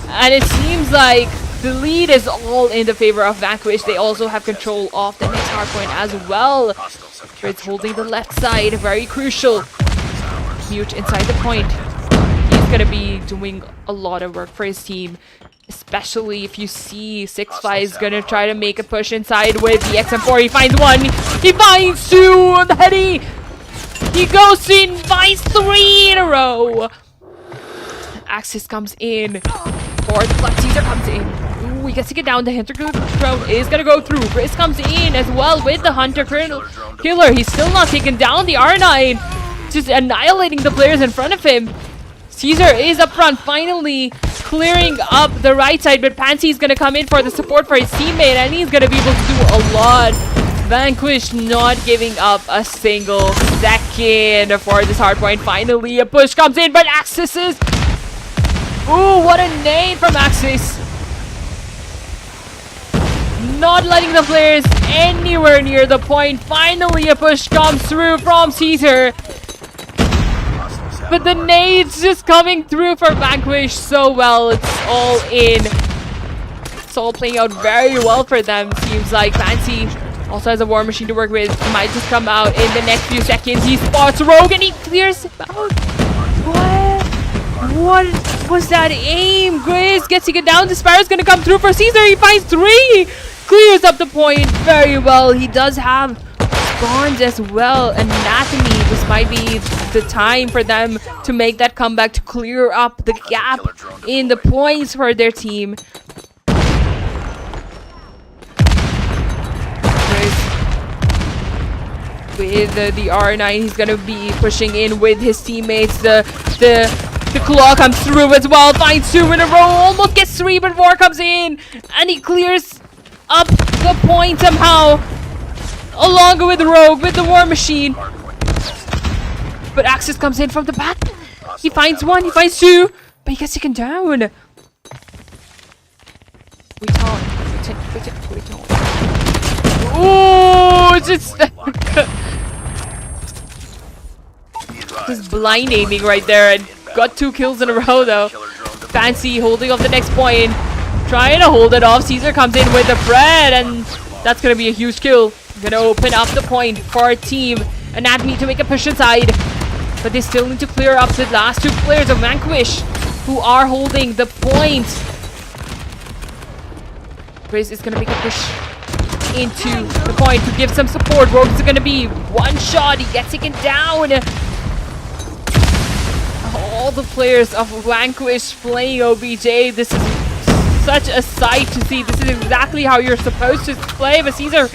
And it seems like the lead is all in the favor of Vanquish. They also have control of the next hardpoint as well. Riz holding the left side, very crucial. Mute inside the point. He's going to be doing a lot of work for his team. Especially if you see 6-5 is gonna try to make a push inside with the XM4. He finds one, he finds 2 on the heady. He goes in, finds 3 in a row. Axis comes in for the clutch. Caesar comes in. Ooh, he gets to get down. The Hunter drone is gonna go through. Briz comes in as well with the Hunter killer. He's still not taken down. The R9 just annihilating the players in front of him. Caesar is up front, finally clearing up the right side, but Pansy is going to come in for the support for his teammate, and he's going to be able to do a lot. Vanquish not giving up a single second for this hardpoint. Finally, a push comes in, but Axis is... Ooh, what a nade from Axis. Not letting the players anywhere near the point. Finally, a push comes through from Caesar. But the nades just coming through for Vanquish so well. It's all in. It's all playing out very well for them. Seems like Fancy also has a war machine to work with. He might just come out in the next few seconds. He spots Rogue and he clears him out. What was that aim? Grace gets to get down. The Sparrow's gonna come through for Caesar. He finds 3. Clears up the point very well. He does have spawns as well. Anatomy. This might be the time for them to make that comeback, to clear up the gap in the points for their team. With the R9, he's gonna be pushing in with his teammates. The claw comes through as well, finds 2 in a row, almost gets 3, but War comes in and he clears up the point somehow, along with Rogue, with the war machine. But Axis comes in from the back. He finds 1, he finds 2, but he gets taken down. Wait on. Oh, just just blind aiming right there, and got 2 kills in a row though. Fancy holding off the next point, trying to hold it off. Caesar comes in with the bread, and that's gonna be a huge kill. Gonna open up the point for Team Anatomy to make a push inside, but they still need to clear up the last 2 players of Vanquish, who are holding the point. Grizz is gonna make a push into the point to give some support. Rogue's gonna be 1 shot. He gets taken down. All the players of Vanquish playing OBJ. This is such a sight to see. This is exactly how you're supposed to play. But Caesar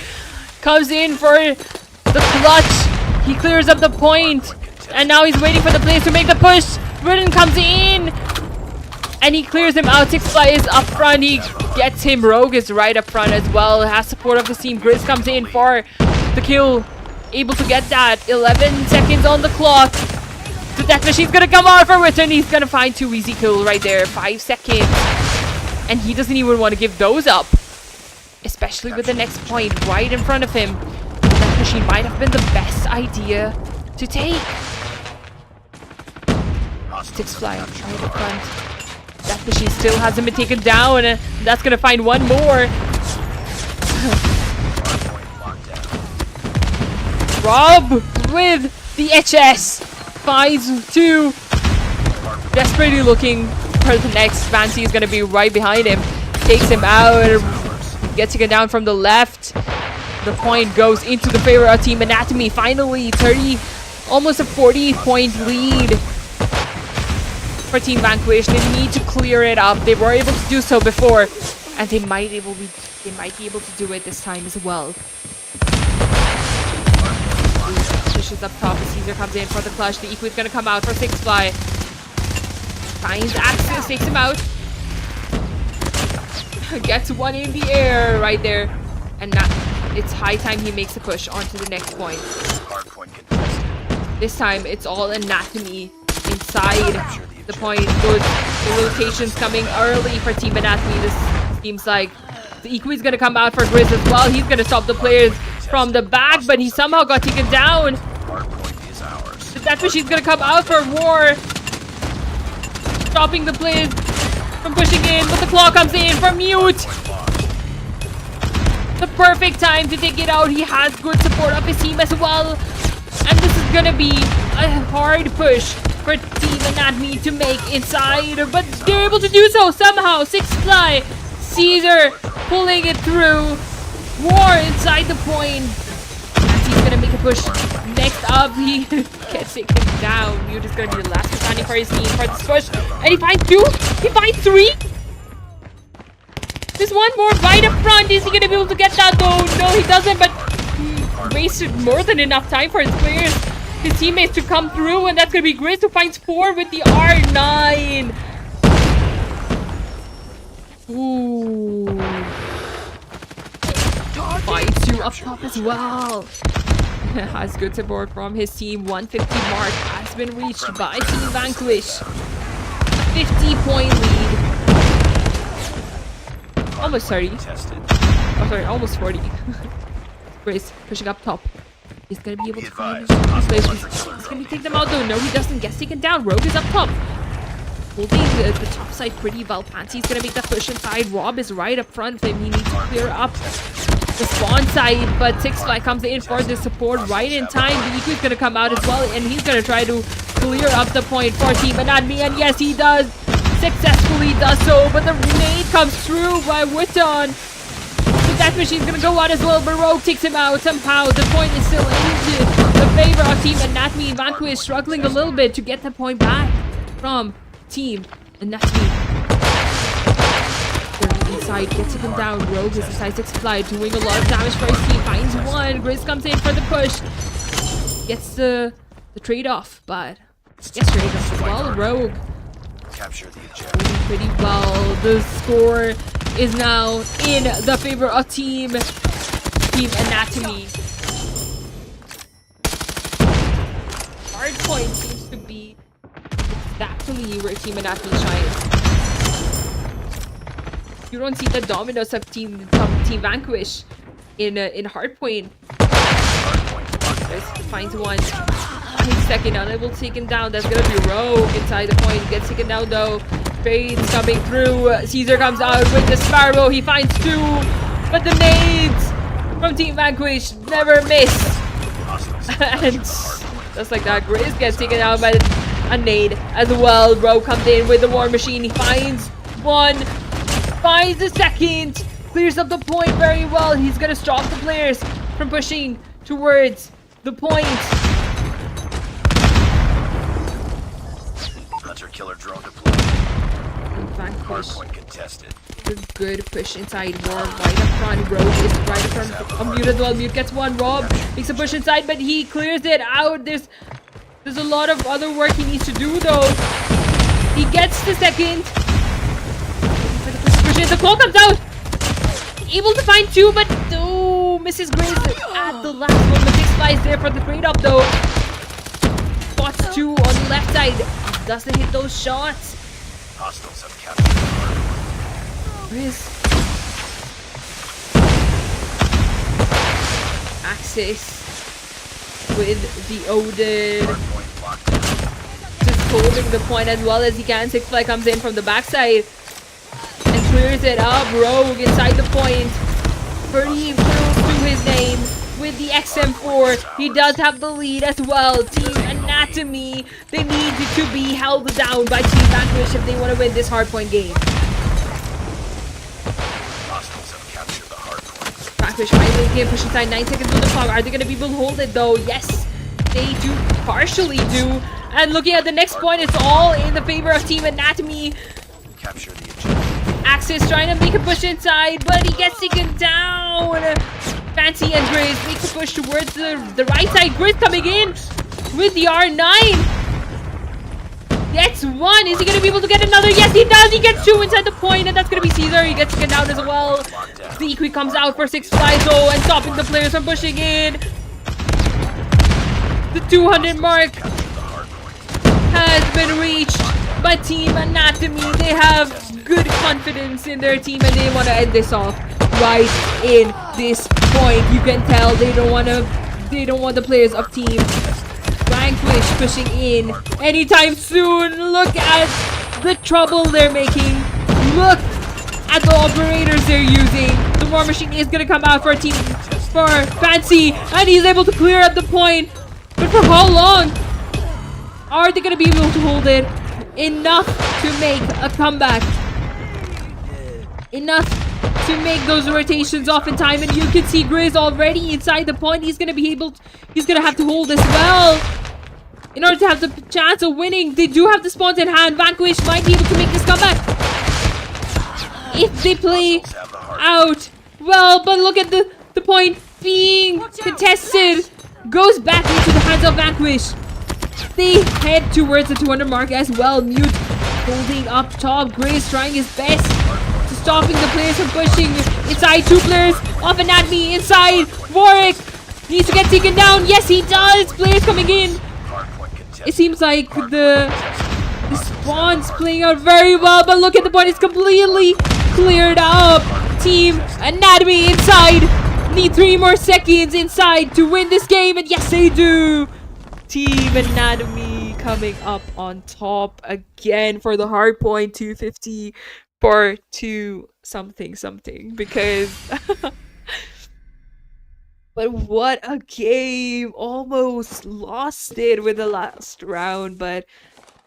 comes in for the clutch. He clears up the point, and now he's waiting for the players to make the push. Ridden comes in, and he clears him out. 6-5 is up front. He gets him. Rogue is right up front as well. Has support of the team. Grizz comes in for the kill. Able to get that. 11 seconds on the clock. The death machine's gonna come out for Witten. He's gonna find 2 easy kill right there. 5 seconds. And he doesn't even want to give those up. Especially with the next point right in front of him. The death machine might have been the best idea to take. 6 fly right in front. Death machine still hasn't been taken down. And that's gonna find one more. Rob with the HS. Finds 2. Desperately looking for the next. Fancy is going to be right behind him. Takes him out. Gets taken down from the left. The point goes into the favor of Team Anatomy. Finally, 30, almost a 40-point lead for Team Vanquish. They need to clear it up. They were able to do so before, and they might be able to do it this time as well. Pushes up top as Caesar comes in for the clutch. The Equi is going to come out for 6 fly. Finds Axis, takes him out. Gets one in the air right there. And now it's high time he makes a push onto the next point. This time it's all Anatomy inside the point. Good. The rotations coming early for Team Anatomy. This seems like the Equi is going to come out for Grizz as well. He's going to stop the players from the back, but he somehow got taken down. The death machine's gonna come out for war, stopping the players from pushing in, but the claw comes in for Mute. The perfect time to take it out. He has good support of his team as well, and this is gonna be a hard push for Team Anatomy to make inside, but they're able to do so somehow. 6 fly. Caesar pulling it through. War inside the point. He's gonna make a push. Next up, he gets taken down. Mute is gonna be the last standing for his team for this push. And he finds 2. He finds 3. There's one more right up front. Is he gonna be able to get that though? No, he doesn't, but he wasted more than enough time for his players, his teammates to come through, and that's gonna be Grizz who finds 4 with the R9. Ooh. Finds 2 up top as well. Has good support from his team. 150 mark has been reached by Team Vanquish. 50-point lead. Almost 30. Oh, sorry, almost 40. Grizz pushing up top. He's gonna be able to find his players. He's gonna take them out though. No, he doesn't. Gets taken down. Rogue is up top. Holding the top side pretty well. Fancy's gonna make that push inside. Rob is right up front of him. He needs to clear up the spawn side, but 6 fly comes in for the support right in time. The Equi is gonna come out as well, and he's gonna try to clear up the point for Team Anatomy, and yes, he does. Successfully does so, but the grenade comes through by Witton. The death machine's gonna go out as well, but Rogue takes him out somehow. The point is still into the favor of Team Anatomy. Vanquish is struggling a little bit to get the point back from Team Anatomy. Inside, gets him down. Rogue is inside 6 fly, doing a lot of damage for his team. Finds 1. Grizz comes in for the push. Gets the trade-off, but gets trade-off as well. Rogue Capture the doing pretty well. The score is now in the favor of Team Anatomy. Hard point seems to be exactly where Team Anatomy shines. You don't see the dominance of Team Vanquish in Hardpoint. Finds 1. He's second, unable to take him down. That's gonna be Rogue inside the point. Gets taken down though. Trades coming through. Caesar comes out with the Sparrow. He finds 2, but the nades from Team Vanquish never miss. And just like that, Grizz gets taken out by a nade as well. Rogue comes in with the War Machine. He finds 1. Finds the second, clears up the point very well. He's gonna stop the players from pushing towards the point. Hunter killer drone deployed. Vanquish. Hardpoint contested. A good push inside. Rob right up front. Rogue is right up front of Mute as well. Mute gets 1. Rob makes a push inside, but he clears it out. There's a lot of other work he needs to do though. He gets the second. The claw comes out. Able to find 2, but misses Grizz at the last moment. 6 flies there for the trade-up though. Spots 2 on the left side. Doesn't hit those shots. Hostiles have captured the hardpoint. Riz. Axis with the Odin. Hardpoint locked down. Just holding the point as well as he can. Six Fly comes in from the backside and clears it up. Rogue inside the point. 30 kills to his name with the XM4. He does have the lead as well. Team Anatomy, they need to be held down by Team Vanquish if they want to win this hardpoint game. Hostiles have captured the hardpoint. Vanquish finally can push inside. 9 seconds on the clock. Are they going to be able to hold it though? Yes, they do partially do. And looking at the next point, it's all in the favor of Team Anatomy. Capture the objective. Axis trying to make a push inside, but he gets taken down. Fancy and Grizz makes a push towards the right side. Grizz coming in with the R9. Gets one. Is he going to be able to get another? Yes, he does. He gets 2 inside the point, and that's going to be Caesar. He gets taken down as well. The Equi comes out for 6 Fly though, and stopping the players from pushing in. The 200 mark has been reached by Team Anatomy. They have good confidence in their team, and they want to end this off right in this point. You can tell they don't want the players of Team Vanquish pushing in anytime soon. Look at the trouble they're making. Look at the operators they're using. The War Machine is gonna come out for Fancy, and he's able to clear at the point. But for how long are they gonna be able to hold it? Enough to make a comeback. Enough to make those rotations off in time, and you can see Grizz already inside the point. He's gonna have to hold as well in order to have the chance of winning. They do have the spawns in hand. Vanquish might be able to make this comeback if they play out well, but look at the point being contested. Goes back into the hands of Vanquish. They head towards the 200 mark as well. Mute holding up top. Grace trying his best to stopping the players from pushing inside. 2 players off Anatomy inside. Warwick needs to get taken down. Yes, he does. Players coming in. It seems like the spawn's playing out very well, but look at the point. It's completely cleared up. Team Anatomy inside. Need 3 more seconds inside to win this game, and yes, they do. Team Anatomy coming up on top again for the hard point. 250 for 2 something because but what a game. Almost lost it with the last round, but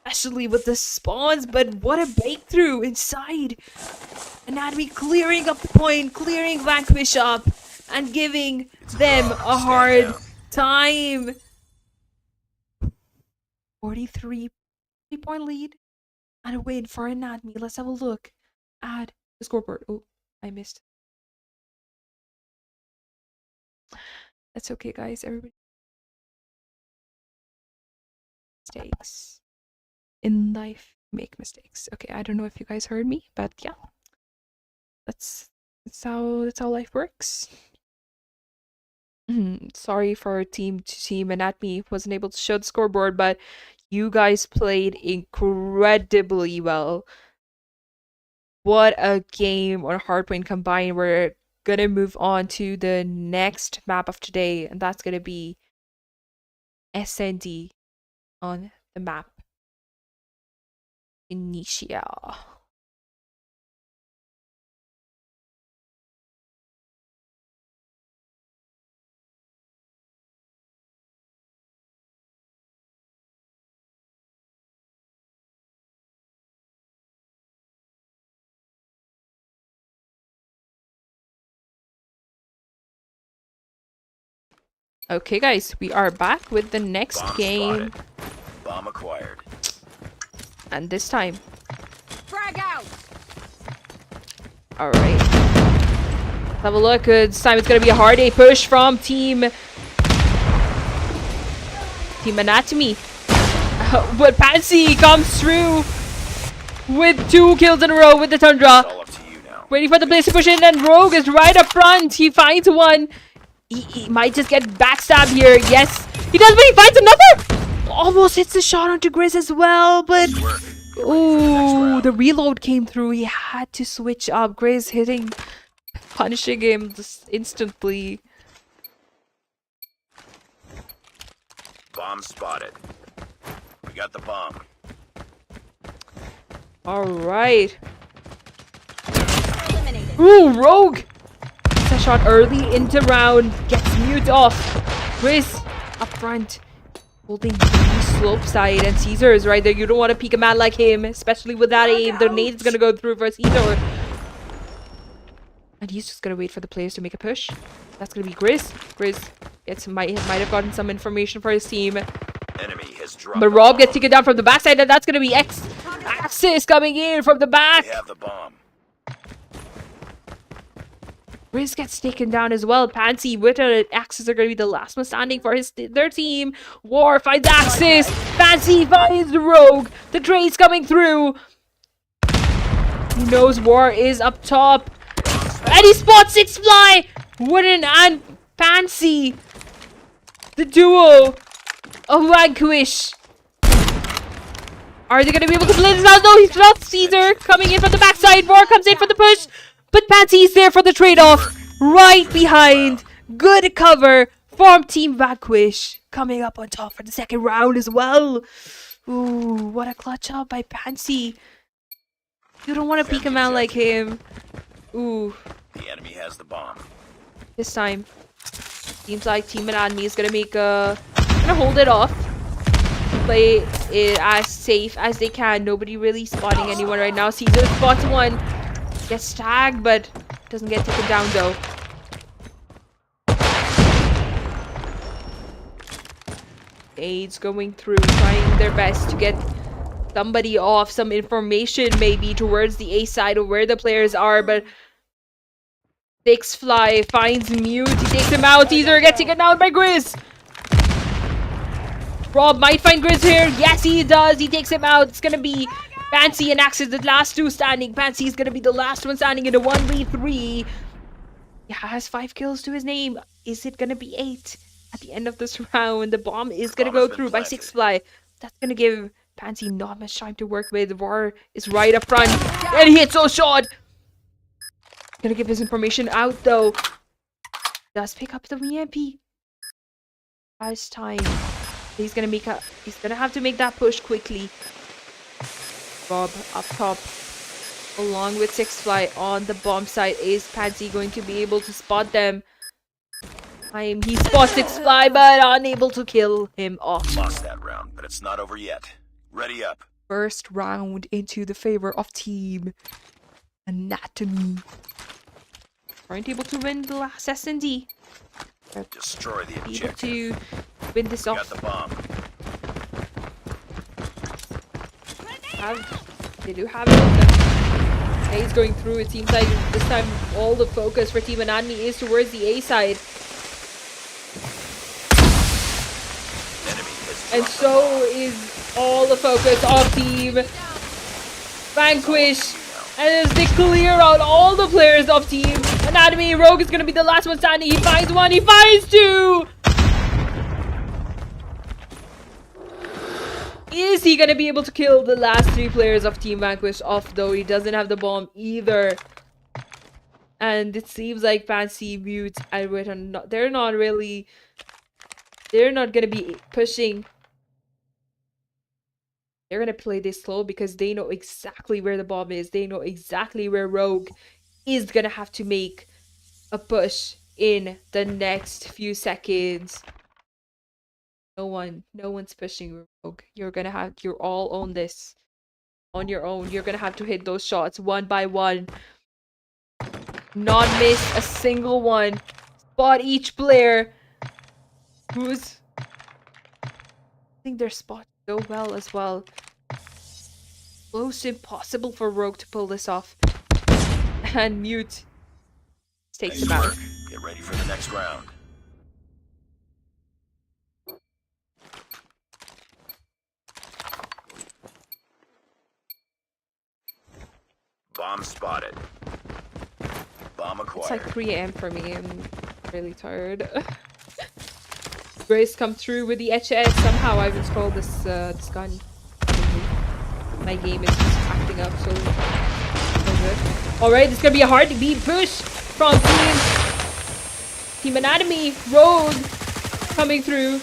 especially with the spawns. But what a breakthrough inside. Anatomy clearing up the point, clearing Vanquish up, and giving them a hard time. 43 point lead and a win for Anatomy. Let's have a look at the scoreboard. Oh, I missed. That's okay, guys. Everybody mistakes in life, make mistakes. Okay, I don't know if you guys heard me, but yeah, that's how life works. Sorry for team Anatomy wasn't able to show the scoreboard, but you guys played incredibly well. What a game on Hardpoint combined. We're gonna move on to the next map of today, and that's gonna be SND on the map Initia. Okay, guys, we are back with the next Bomb game. spotted. Bomb acquired. And this time, Frag out! alright. Have a look. This time it's gonna be a hard A push from Team Anatomy. But Pansy comes through with 2 kills in a row with the Tundra. It's all up to you now. Waiting for the place to push in, and Rogue is right up front. He finds one. He might just get backstabbed here. Yes, he does, but he finds another. almost hits the shot onto Grizz as well, but Nice work. Get ready for the next oh, round. the reload came through. He had to switch up. Grizz hitting, punishing him just instantly. Bomb spotted. We got the bomb. All right. Eliminated. Ooh, Rogue! It's a shot early into round. Gets mute off. Grizz up front. Holding the slope side. And Caesar is right there. You don't want to peek a man like him. Especially with that aim. The nade's going to go through for Caesar. And he's just going to wait for the players to make a push. That's going to be Grizz. Grizz might have gotten some information for his team. Enemy has dropped. But the Rob bomb. gets taken down from the backside. And that's going to be Axis coming in from the back. We have the bomb. Grizz gets taken down as well. Pansy with an Axis are going to be the last one standing for their team. War finds Axis. Pansy finds the Rogue. The trade's coming through. He knows War is up top. And he spots Six Fly. Wooden and Pansy. The duo of Vanquish. Are they going to be able to play this out? No, he's not. Caesar coming in from the backside. War comes in for the push. But Pansy's there for the trade-off. Right behind. Good cover from Team Vanquish. Coming up on top for the second round as well. Ooh, what a clutch up by Pansy. You don't want to peek a man like him. Ooh, The enemy has the bomb. this time. Seems like Team Anatomy is gonna gonna hold it off. Play it as safe as they can. Nobody really spotting anyone right now. Caesar spots one. Gets tagged, but doesn't get taken down though. Aids going through, trying their best to get somebody off, some information maybe towards the A side of where the players are, but Six Fly finds Mute, he takes him out. Caesar gets taken down by Grizz. Rob might find Grizz here. Yes, he does. He takes him out. It's gonna be Fancy and Axis, the last two standing. Fancy is gonna be the last one standing in a 1v3. He has 5 kills to his name. Is it gonna be 8 at the end of this round? The bomb is gonna Bomb go has been through by planted. Six Fly. That's gonna give Fancy not much time to work with. War is right up front. And he hits so shot. Gonna give his information out though. Does pick up the VMP. Has time. He's gonna have to make that push quickly. Bob up top. Along with Six Fly on the bomb site. Is Pansy going to be able to spot them? He spots Six Fly, but unable to kill him off. Lost that round, but it's not over yet. Ready up. First round into the favor of Team Anatomy. Aren't able to win the last S&D. Destroy the Able objective. to win this We got off. the bomb. They do have it on them. A's going through. It seems like this time all the focus for Team Anatomy is towards the A side. Enemy has And dropped the so bomb. is all the focus of Team Vanquish. And as they clear out all the players of Team Anatomy, Rogue is going to be the last one standing. He finds one, he finds two! Is he going to be able to kill the last 3 players of Team Vanquish off though? He doesn't have the bomb either. And it seems like Fancy, Mute, and Wit are not, they're not going to be pushing. They're going to play this slow because they know exactly where the bomb is. They know exactly where Rogue is going to have to make a push in the next few seconds. No one's pushing Rogue. You're all on this. On your own. You're going to have to hit those shots one by one. Not miss a single one. Spot each player. Who's... I think they're spotted so well as well. Close to impossible for Rogue to pull this off. And Mute takes Nice him out. work. Get ready for the next round. Bomb spotted. Bomb It's acquired. like 3 AM for me. I'm really tired. Grace come through with the HS. Somehow I've installed this gun. My game is just acting up so good. Alright, it's gonna be a hard to beat push from Team Anatomy. Rogue coming through.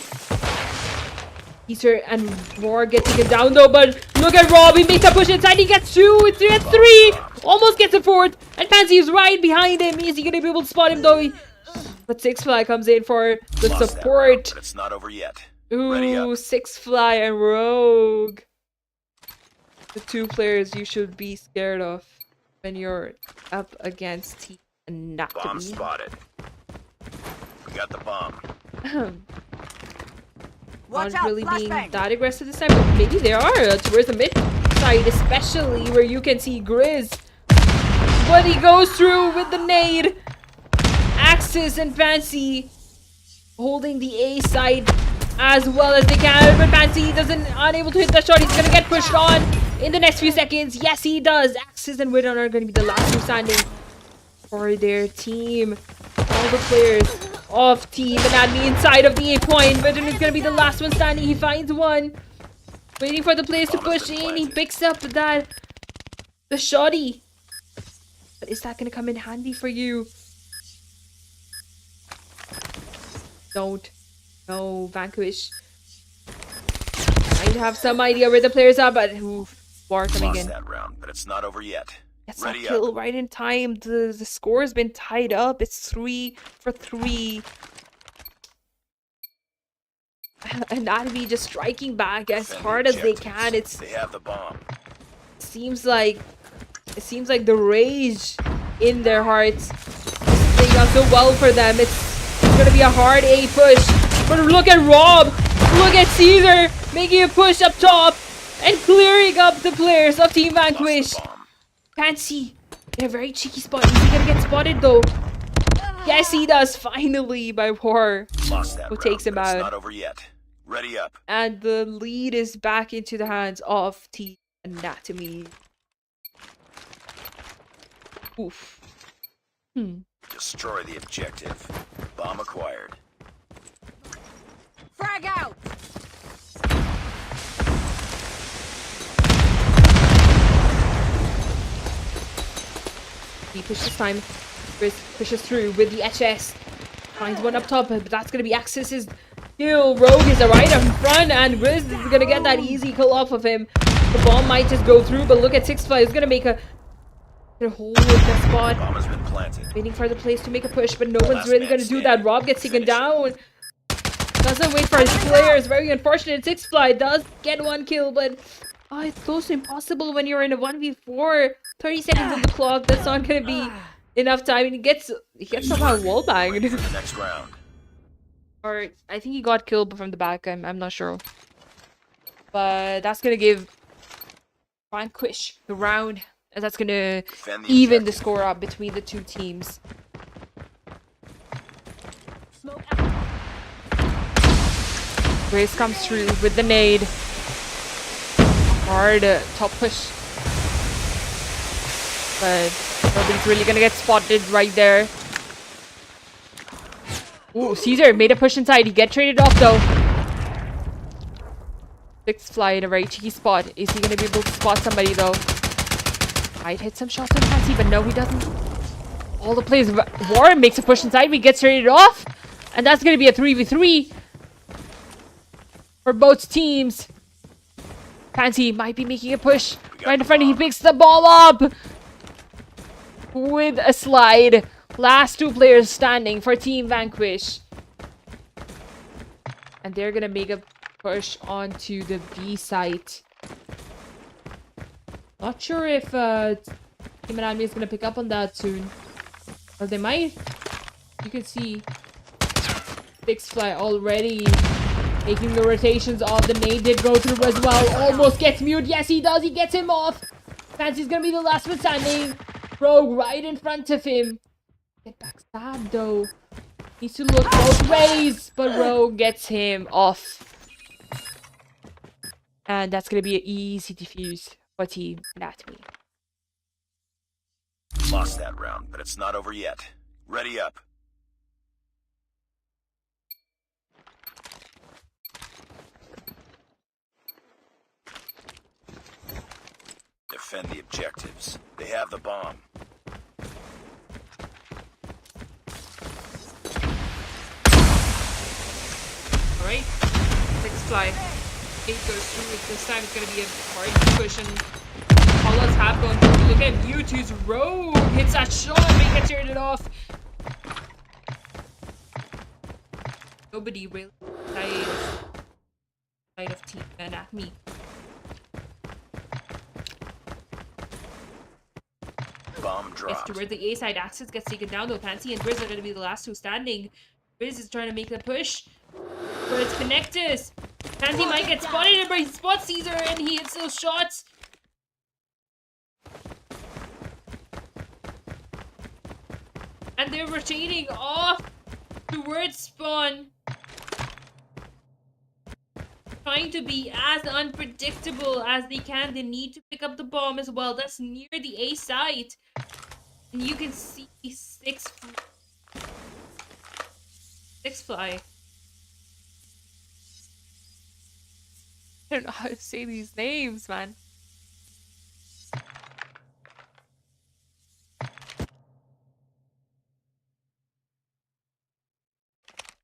Easter and Roar get taken down though, but look at Rob. He makes a push inside. He gets 2, he gets 3, almost gets a 4th, and Pansy is right behind him. Is he gonna be able to spot him though? But Six Fly comes in for the support. But it's not over yet. Ready Ooh, up. Six Fly and Rogue. The 2 players you should be scared of when you're up against Team Anatomy. Bomb spotted. We got the bomb. Watch Not out, really being flashbang. that aggressive this time, but maybe they are towards the mid side, especially where you can see Grizz. But he goes through with the nade. Axis and Fancy holding the A side as well as they can, but Fancy doesn't unable to hit the shot. He's gonna get pushed on in the next few seconds. Yes, he does. Axis and Widon are gonna be the last two standing for their team. All the players of Team Anatomy inside of the 8 point. Widon is gonna be the last one standing. He finds one. Waiting for the players to push in. He picks up the shotty. But is that gonna come in handy for you? Don't. No, Vanquish. Trying to have some idea where the players are, but War coming Lost in. that round, but it's not over yet. Gets that Ready kill up. right in time. The score has been tied up. It's 3 for 3. Anatomy just striking back as Defend hard the as they objectives. can. It They have the bomb. seems like the rage in their hearts is playing out so well for them. It's gonna be a hard A push. But look at Rob. Look at Caesar making a push up top and clearing up the players of Team Vanquish. Lost the bomb. Fancy in a very cheeky spot. Is he gonna get spotted though? Yes, he does. Finally, by War. Lost that Who round, takes him but it's out. not over yet. Ready up. And the lead is back into the hands of Team Anatomy. Oof. Destroy the objective. Bomb acquired. Frag out. He pushes time. Chris pushes through with the HS. Finds one up top, but that's gonna be Axis's kill. Rogue is right in front, and Grizz is gonna get that easy kill off of him. The bomb might just go through, but look at Six Fly. He's gonna make a hold the spot. Bomb has been planted. Waiting for the place to make a push, but no one's Last really man gonna do that. standing. Rob gets taken Finish it. down. Doesn't wait for his players. Very unfortunate. Six Fly does get one kill, but it's close to impossible when you're in a 1v4. 30 seconds on the clock. That's not gonna be enough time. And he gets somehow wallbanged. Ready for the next round. Or I think he got killed from the back. I'm not sure. But that's gonna give Vanquish the round. And that's gonna Defend the even the objective. score up between the two teams. Smoke out. Grace comes through with the nade. Hard top push. But nobody's really gonna get spotted right there. Ooh, Caesar made a push inside. He get traded off though. Six Fly in a very cheeky spot. Is he gonna be able to spot somebody though? Might hit some shots on Fancy, but no, he doesn't. All the players. Warren makes a push inside. We get traded off. And that's gonna be a 3v3 for both teams. Fancy might be making a push. Right in front, he picks the ball up with a slide. Last two players standing for Team Vanquish. And they're gonna make a push onto the B site. Not sure if Team Anatomy is gonna pick up on that soon. Or they might. You can see Six Fly already making the rotations off. The nade did go through as well. Almost gets mute. Yes, he does. He gets him off. Fancy's gonna be the last one standing. Rogue right in front of him. Get backstabbed though. Needs to look both ways. But Rogue gets him off. And that's gonna be an easy defuse for Team Anatomy. Lost that round, but it's not over yet. Ready up. defend the objectives. They have the bomb. Alright. 6 fly. 8 goes through it. This time it's gonna be a hard push, and Paula's have gone through. Look at U2's Rogue hits that shot, but he gets turned it off. Nobody really side of team and at me. Bomb Gets dropped. to where the A side access gets taken down though. Pansy and Grizz are gonna be the last two standing. Grizz is trying to make the push, but it's Connectus. Pansy might get spotted, but he spots Caesar and he hits those shots. And they're rotating off towards spawn. Trying to be as unpredictable as they can. They need to pick up the bomb as well. That's near the A site. And you can see 6 fly. I don't know how to say these names, man.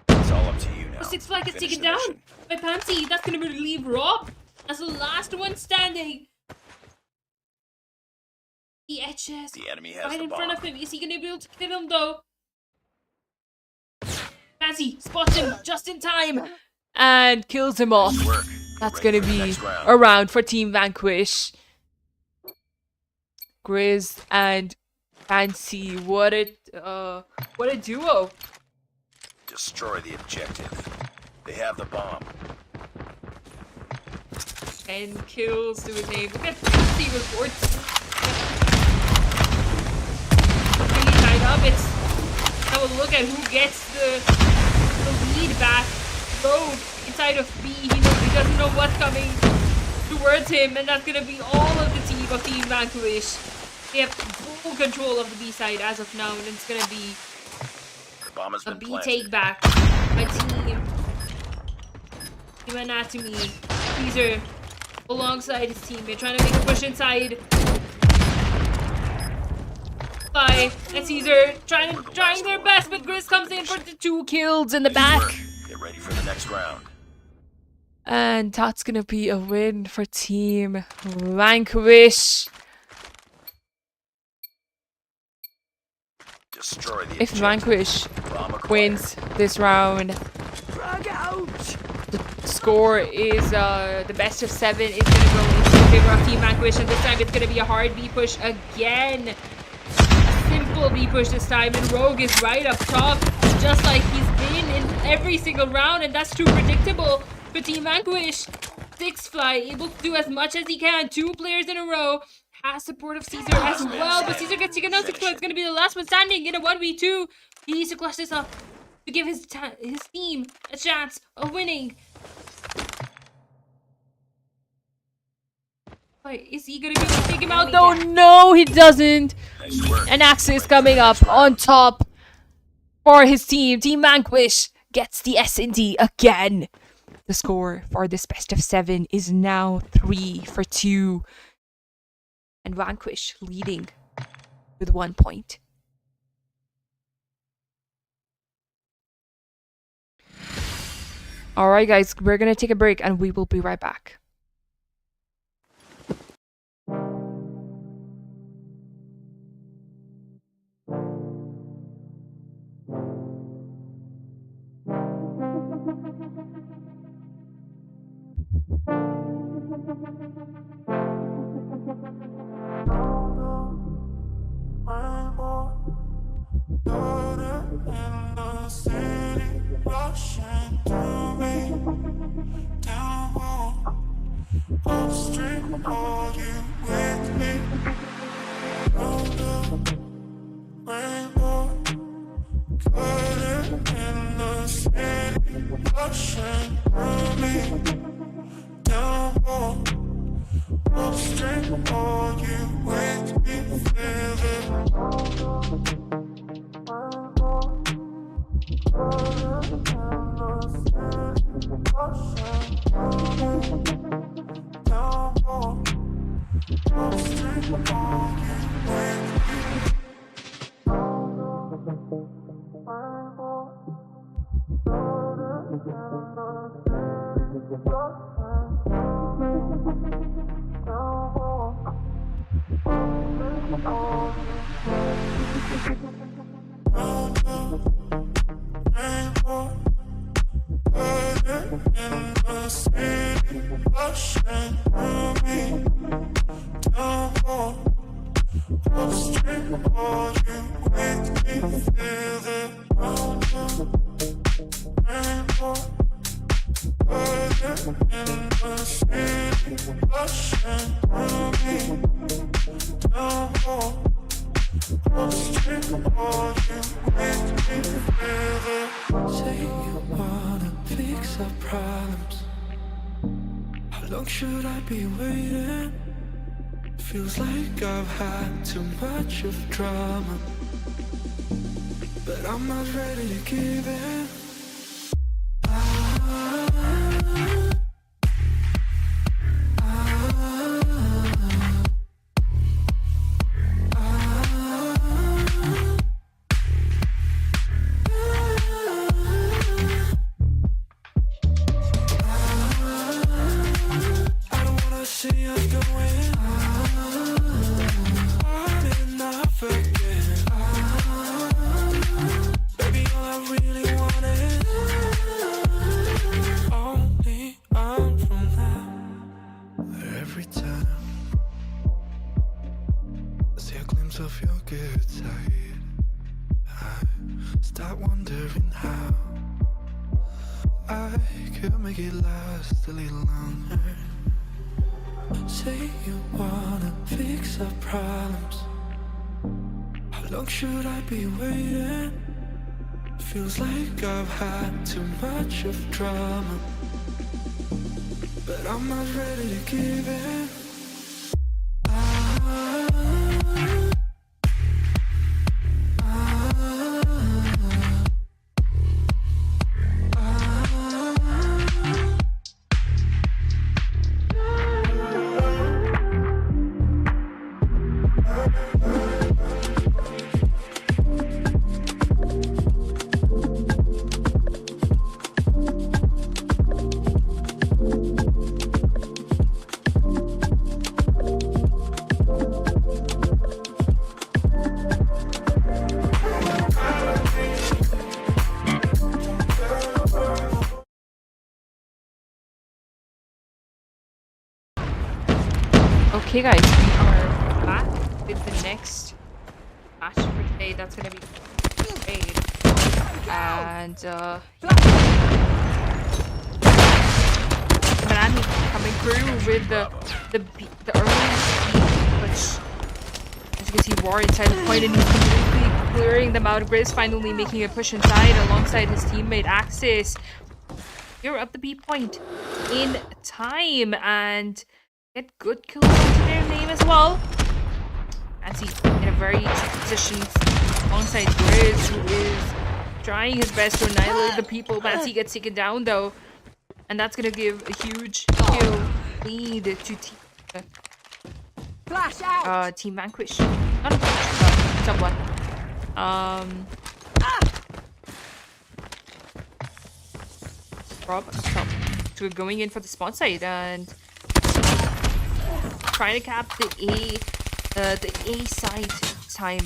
It's all up to you now. 6 fly gets Finish taken the down mission. by Pansy. That's gonna relieve Rob as the last one standing. The edges The enemy has right the in bomb. front of him. Is he gonna be able to kill him though? Pansy spots him just in time. And kills him off. Nice work. That's Ready gonna for the be next round. a round for Team Vanquish. Grizz and Fancy. What a duo. Destroy the objective. They have the bomb. 10 kills to his name. Look at Fancy with 14. Really tied up. It's have a look at who gets the lead back. Rogue inside of B. He doesn't know what's coming towards him, and that's gonna be all of the team of Team Vanquish. They have full control of the B side as of now, and it's gonna be The bomb has a been B planted. take back. My team. Team Anatomy. Caesar alongside his team. They're trying to make a push inside. And Caesar trying their best, but Grizz comes in for the 2 kills in the Nice back. work. Get ready for the next round. And that's gonna be a win for Team Vanquish. Destroy the If objective. Vanquish Bomb acquired. wins this round, the score is the best of 7 is gonna go into the favor of Team Vanquish, and this time it's gonna be a hard B push again. A simple B push this time, and Rogue is right up top, just like he's been in every single round, and that's too predictable for Team Vanquish. 6 fly able to do as much as he can. 2 players in a row. Has support of Caesar as well, but Caesar gets taken down. 6 fly is gonna be the last one standing in a 1v2. He needs to clutch this up to give his team a chance of winning. Wait, is he gonna be able to take him out? No, no, he doesn't. Nice work. An Axis Ready for coming the up next round. on top for his team. Team Vanquish gets the S&D again. The score for this best of 7 is now 3-2. And Vanquish leading with 1 point. Alright guys, we're gonna take a break and we will be right back. Say you wanna fix our problems. How long should I be waiting? Feels like I've had too much of drama, but I'm not ready to give in. Of your good side, I start wondering how I could make it last a little longer. Say you wanna fix our problems. How long should I be waiting? Feels like I've had too much of drama, but I'm not ready to give in. Okay guys, we are back with the next match for today. That's gonna be great. And Miami coming through with the early push. As you can see, Roar inside the point, and he's completely clearing them out. Grizz finally making a push inside alongside his teammate Axis. Clear up the B point in time and get good kills into their name as well. Nancy in a very tricky position alongside Grizz, who is trying his best to annihilate the people. Nancy gets taken down though, and that's gonna give a huge kill lead to Team Vanquish. Not Vanquish, but someone. Rob, so we're going in for the spawn site and trying to cap the A side time.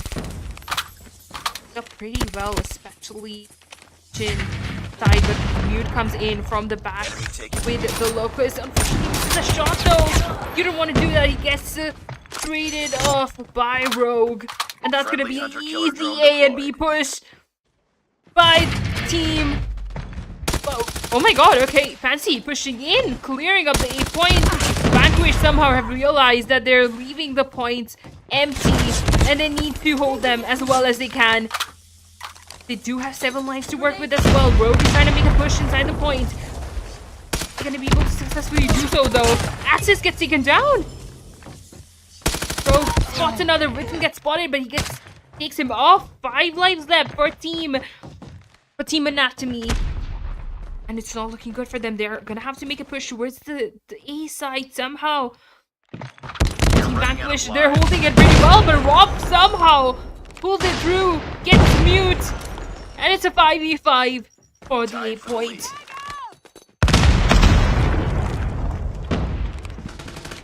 Up pretty well, especially Jin side, but Mute comes in from the back with the Locust. Unfortunately, this is a shot though. You don't want to do that. He gets traded off by Rogue, and that's gonna be an easy A and B push by team. Oh my god, okay, Fancy pushing in, clearing up the A point. Vanquish somehow have realized that they're leaving the points empty and they need to hold them as well as they can. They do have 7 lives to work with as well. Rogue is trying to make a push inside the point. They're gonna be able to successfully do so though. Axis gets taken down. Rogue spots another, Ritten gets spotted, but he takes him off. 5 lives left for Team Anatomy. And it's not looking good for them. They're gonna have to make a push towards the A side somehow. Team Vanquish, they're holding it pretty well, but Rob somehow pulls it through, gets mute, and it's a 5v5 for the 8 point.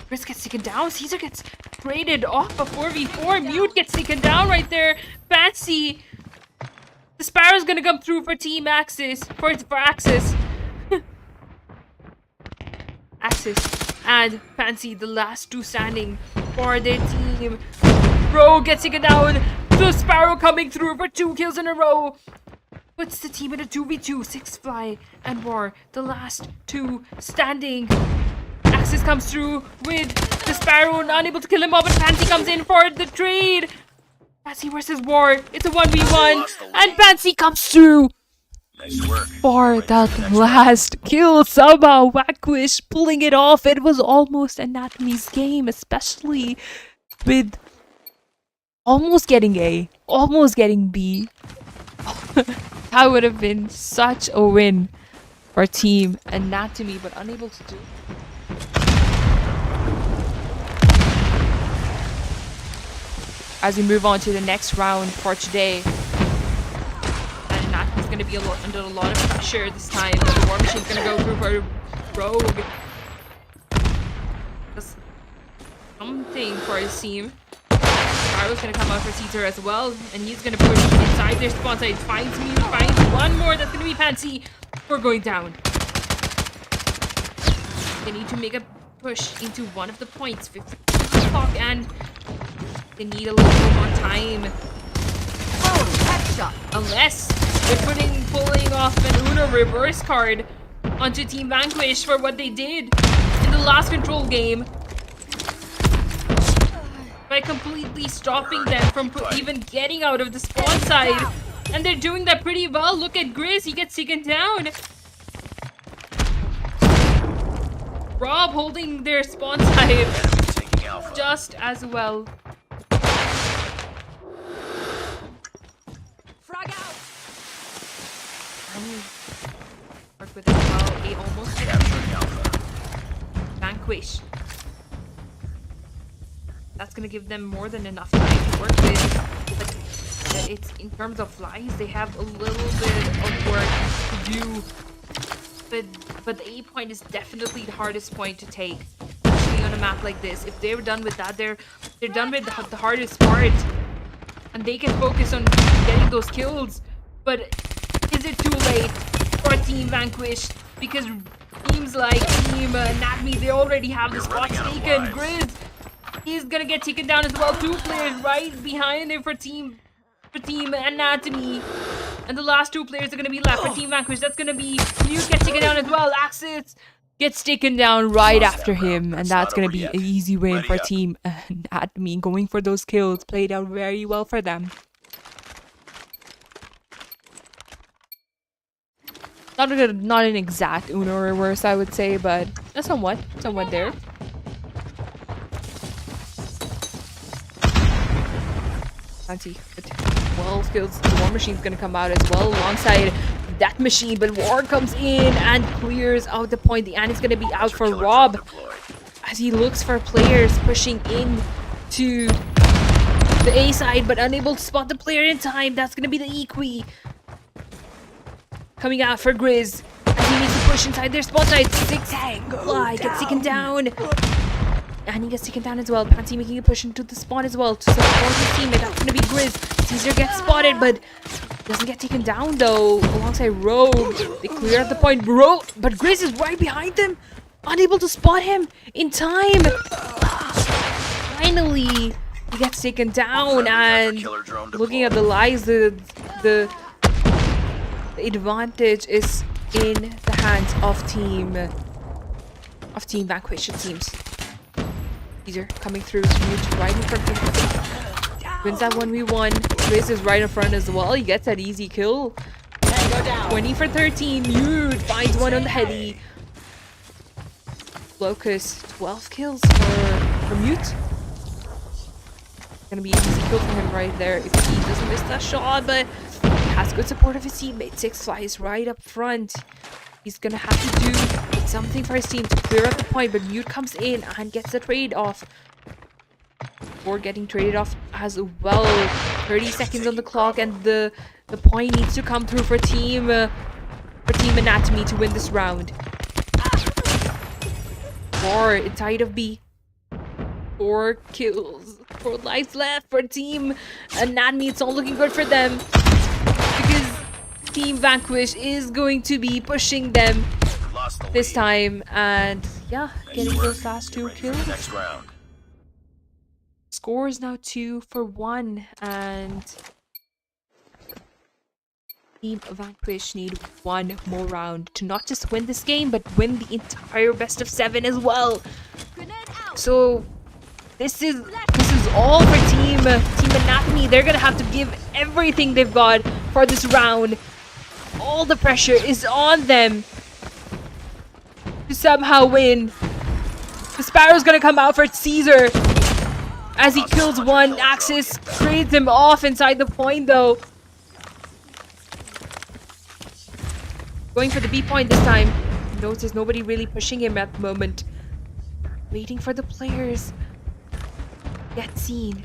Chris gets taken down, Caesar gets traded off a 4v4, Mute gets taken down right there, Fancy. The Sparrow's gonna come through for Team Axis, for Axis. Axis and Fancy, the last two standing for their team. Rogue gets taken down. The Sparrow coming through for 2 kills in a row. Puts the team in a 2v2. 6 Fly and War, the last two standing. Axis comes through with the Sparrow, unable to kill him off, and Fancy comes in for the trade. Fancy versus War. It's a 1v1, and Fancy comes through. Nice work. For that last kill, somehow Vanquish pulling it off. It was almost Anatomy's game, especially with almost getting A, almost getting B. That would have been such a win for Team Anatomy, but unable to do. As we move on to the next round for today. Is going to be under a lot of pressure this time. The War Machine's going to go through for Rogue. Just something for his team. Sparrow's going to come out for Caesar as well, and he's going to push inside their spawn side. Finds Mute, finds one more. That's going to be Fancy. We're going down. They need to make a push into one of the points. 50 clock, and they need a little bit more time. Unless they're pulling off an Uno reverse card onto Team Vanquish for what they did in the last control game by completely stopping them from even getting out of the spawn side. And they're doing that pretty well. Look at Grizz, he gets taken down. Rob holding their spawn side just as well. Work with it well. A almost Vanquish. That's gonna give them more than enough time to work with. But it's in terms of flies, they have a little bit of work to do. But the A point is definitely the hardest point to take, especially on a map like this. If they're done with that, they're done with the hardest part, and they can focus on getting those kills. But is it too late for Team Vanquish? Because teams like Team Anatomy, they already have the spots taken. Grizz, he's gonna get taken down as well. 2 players right behind him for Team Anatomy. And the last 2 players are gonna be left for Team Vanquish. That's gonna be Mute gets taken down as well. Axis gets taken down right after him. And that's gonna be an easy win for Team Anatomy. Going for those kills played out very well for them. Not an exact Uno reverse, I would say, but somewhat there. Fancy with 12 kills. The War Machine's gonna come out as well alongside that machine, but War comes in and clears out the point. The Annie's gonna be out for Rob as he looks for players pushing in to the A side, but unable to spot the player in time. That's gonna be the Equi. Coming out for Grizz as he needs to push inside their spot side. 6 Fly gets taken down. And he gets taken down as well. Pansy making a push into the spawn as well to support his teammate. That's gonna be Grizz. Caesar gets spotted, but doesn't get taken down though. Alongside Rogue. They clear out the point. But Grizz is right behind them. Unable to spot him in time. Finally, he gets taken down, and looking at the lives, the advantage is in the hands of Team Vanquish, it seems. Caesar coming through, Mute right in front of him. Wins that 1v1. Grizz is right in front as well. He gets that easy kill. 20 for 13. Mute finds one on the heady. Locust, 12 kills for Mute. Gonna be an easy kill for him right there if he doesn't miss that shot, but has good support of his teammate. 6 Flies right up front. He's gonna have to do something for his team to clear up the point, but Mute comes in and gets the trade off. Or getting traded off as well. 30 seconds on the clock, and the point needs to come through for Team Anatomy to win this round. 4 inside of B. 4 kills. 4 lives left for Team Anatomy. It's not looking good for them because Team Vanquish is going to be pushing them this time, and yeah, getting those last 2 kills. Next round. Score is now 2-1, and Team Vanquish need 1 more round to not just win this game, but win the entire best of 7 as well. So this is all for Team Anatomy. They're gonna have to give everything they've got for this round. All the pressure is on them to somehow win. The Sparrow's gonna come out for Caesar as he kills one. Axis trades him off inside the point though. Going for the B point this time. He knows there's nobody really pushing him at the moment. Waiting for the players. Get seen.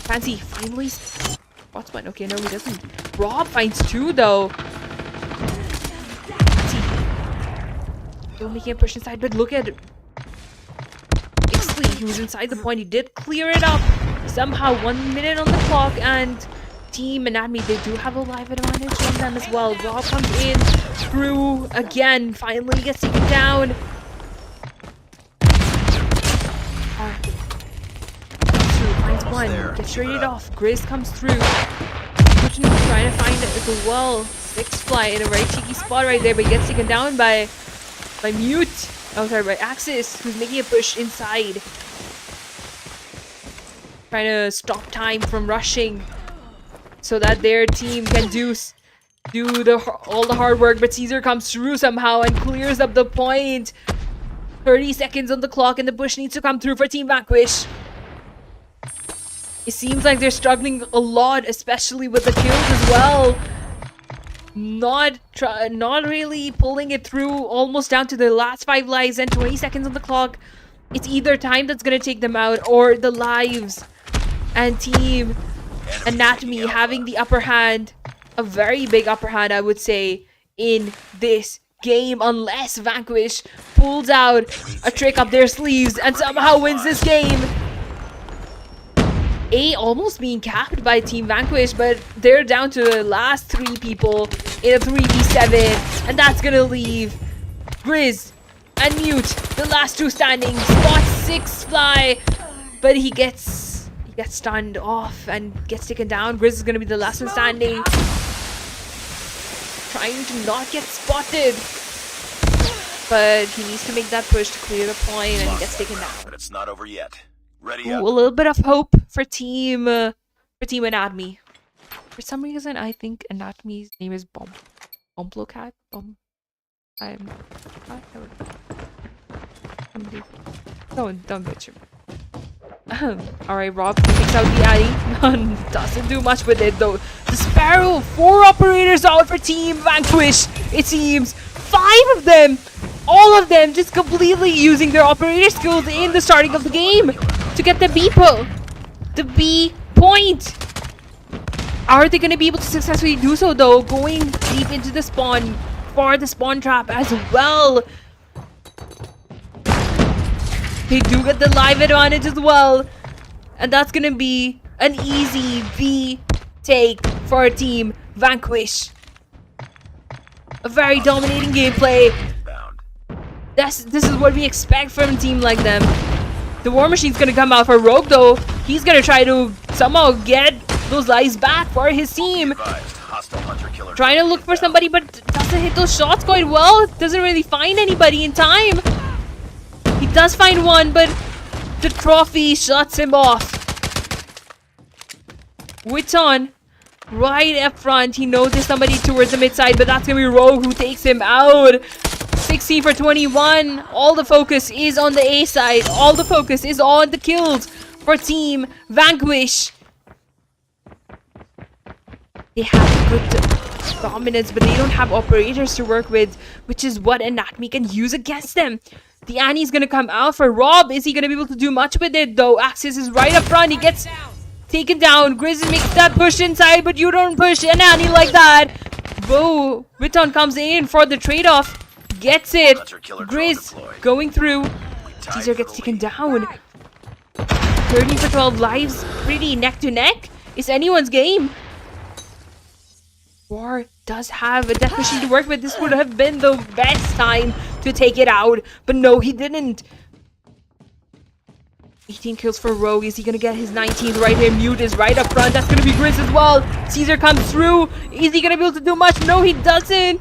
Fancy finally spots one. Okay, no, he doesn't. Rob finds 2 though. Fancy. Don't make him push inside, but look at Ixley. He was inside the point. He did clear it up. Somehow 1 minute on the clock, and Team Anatomy, they do have a live advantage on them as well. Rob comes in through again. Finally gets taken down. Finds 1. Gets traded off. Grizz comes through. Unfortunately, trying to find it as well. 6 fly in a very cheeky spot right there, but he gets taken down by Mute. Oh, sorry, by Axis, who's making a push inside. Trying to stop time from rushing so that their team can do all the hard work. But Caesar comes through somehow and clears up the point. 30 seconds on the clock, and the push needs to come through for Team Vanquish. It seems like they're struggling a lot, especially with the kills as well. Not really pulling it through, almost down to the last 5 lives and 20 seconds on the clock. It's either time that's gonna take them out or the lives. And Team Anatomy having the upper hand, a very big upper hand, I would say, in this game, unless Vanquish pulls out a trick up their sleeves and somehow wins this game. A almost being capped by Team Vanquish, but they're down to the last 3 people in a 3v7, and that's gonna leave Grizz and Mute, the last 2 standing. Spot 6 fly, but he gets stunned off and gets taken down. Grizz is gonna be the last one standing, trying to not get spotted, but he needs to make that push to clear the point, and he gets taken down. But it's not over yet. Ready Ooh, up. a little bit of hope for Team Anatomy. For some reason, I think Anatomy's name is Bomblocat. Don't butcher. Alright, Rob takes out the Addy. Doesn't do much with it though. The Sparrow, 4 operators out for Team Vanquish. It seems 5 of them, all of them just completely using their operator skills in the starting of the game to get the B point. Are they going to be able to successfully do so though? Going deep into the spawn for the spawn trap as well. They do get the live advantage as well. And that's going to be an easy B take for Team Vanquish. A very dominating gameplay. This is what we expect from a team like them. The War Machine's going to come out for Rogue though. He's going to try to somehow get those lives back for his team. Trying to look for somebody, but doesn't hit those shots quite well. Doesn't really find anybody in time. He does find one, but the trophy shuts him off. Witton, right up front. He knows there's somebody towards the mid side, but that's gonna be Rogue who takes him out. 16 for 21. All the focus is on the A side. All the focus is on the kills for Team Vanquish. They have good dominance, but they don't have operators to work with, which is what Anatomy can use against them. The Annie's gonna come out for Rob. Is he gonna be able to do much with it though? Axis is right up front. He gets taken down. Grizz makes that push inside, but you don't push an Annie like that. Whoa, Witton comes in for the trade-off. Gets it. Grizz going through. Caesar gets taken down. 30 for 12 lives. Pretty neck to neck. It's anyone's game. War does have a death machine to work with. This would have been the best time to take it out. But no, he didn't. 18 kills for Rogue. Is he gonna get his 19th right here? Mute is right up front. That's gonna be Grizz as well. Caesar comes through. Is he gonna be able to do much? No, he doesn't.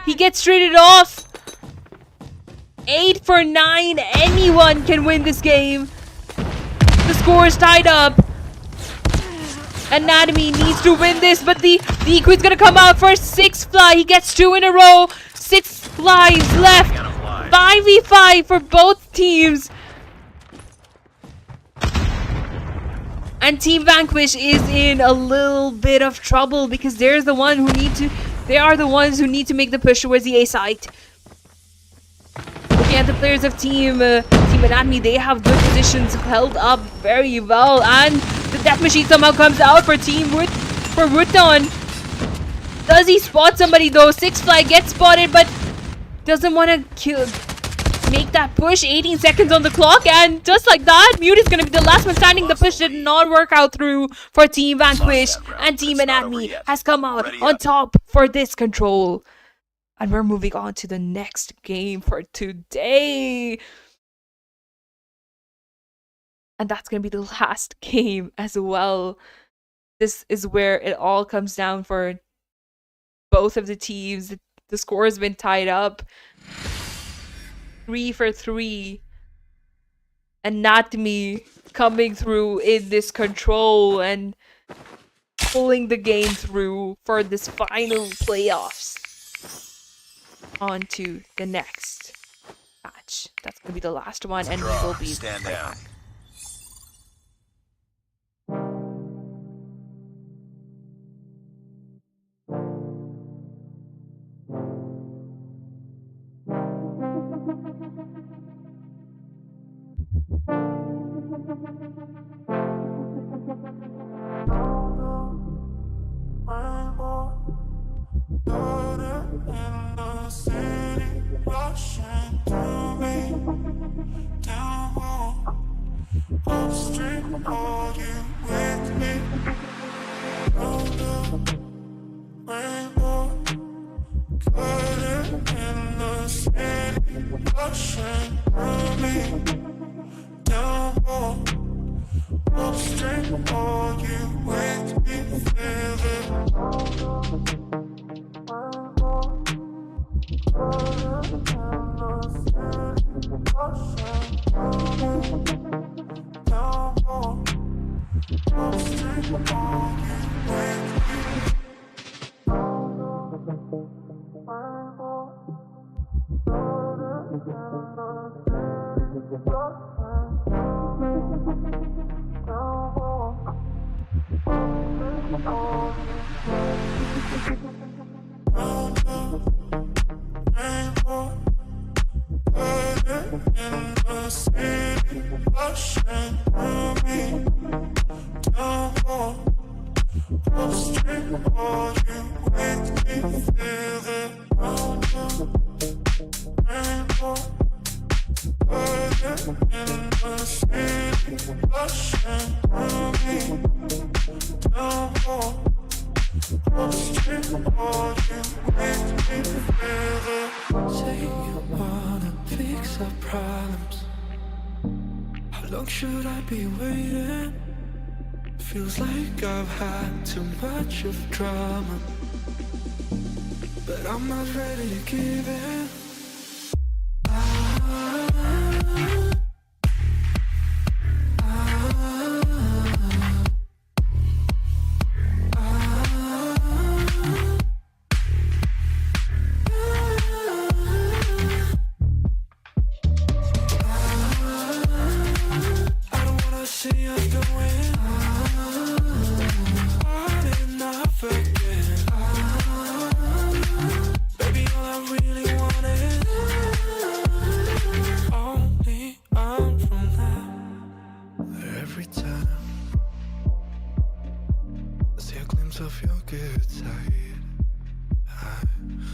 He gets traded off. 8 for 9. Anyone can win this game. The score is tied up. Anatomy needs to win this, but the Equid's gonna come out for 6 fly. He gets 2 in a row. 6 lives left. 5v5 for both teams. And Team Vanquish is in a little bit of trouble because they are the ones who need to make the push towards the A site. Looking at the players of Team Anatomy, they have good positions held up very well, and the death machine somehow comes out for Wooton. Does he spot somebody though? 6 fly gets spotted, but doesn't want to make that push. 18 seconds on the clock, and just like that, Mute is going to be the last one standing. The push did not work out through for Team Vanquish, and Team Anatomy has come out on top for this control. And we're moving on to the next game for today. And that's going to be the last game as well. This is where it all comes down for both of the teams. The score has been tied up. 3 for 3. Anatomy coming through in this control and pulling the game through for this final playoffs. On to the next match. That's going to be the last one, and we will be stand down. Feels like I've had too much of drama, but I'm not ready to give in. All every time I see a glimpse of your good side. I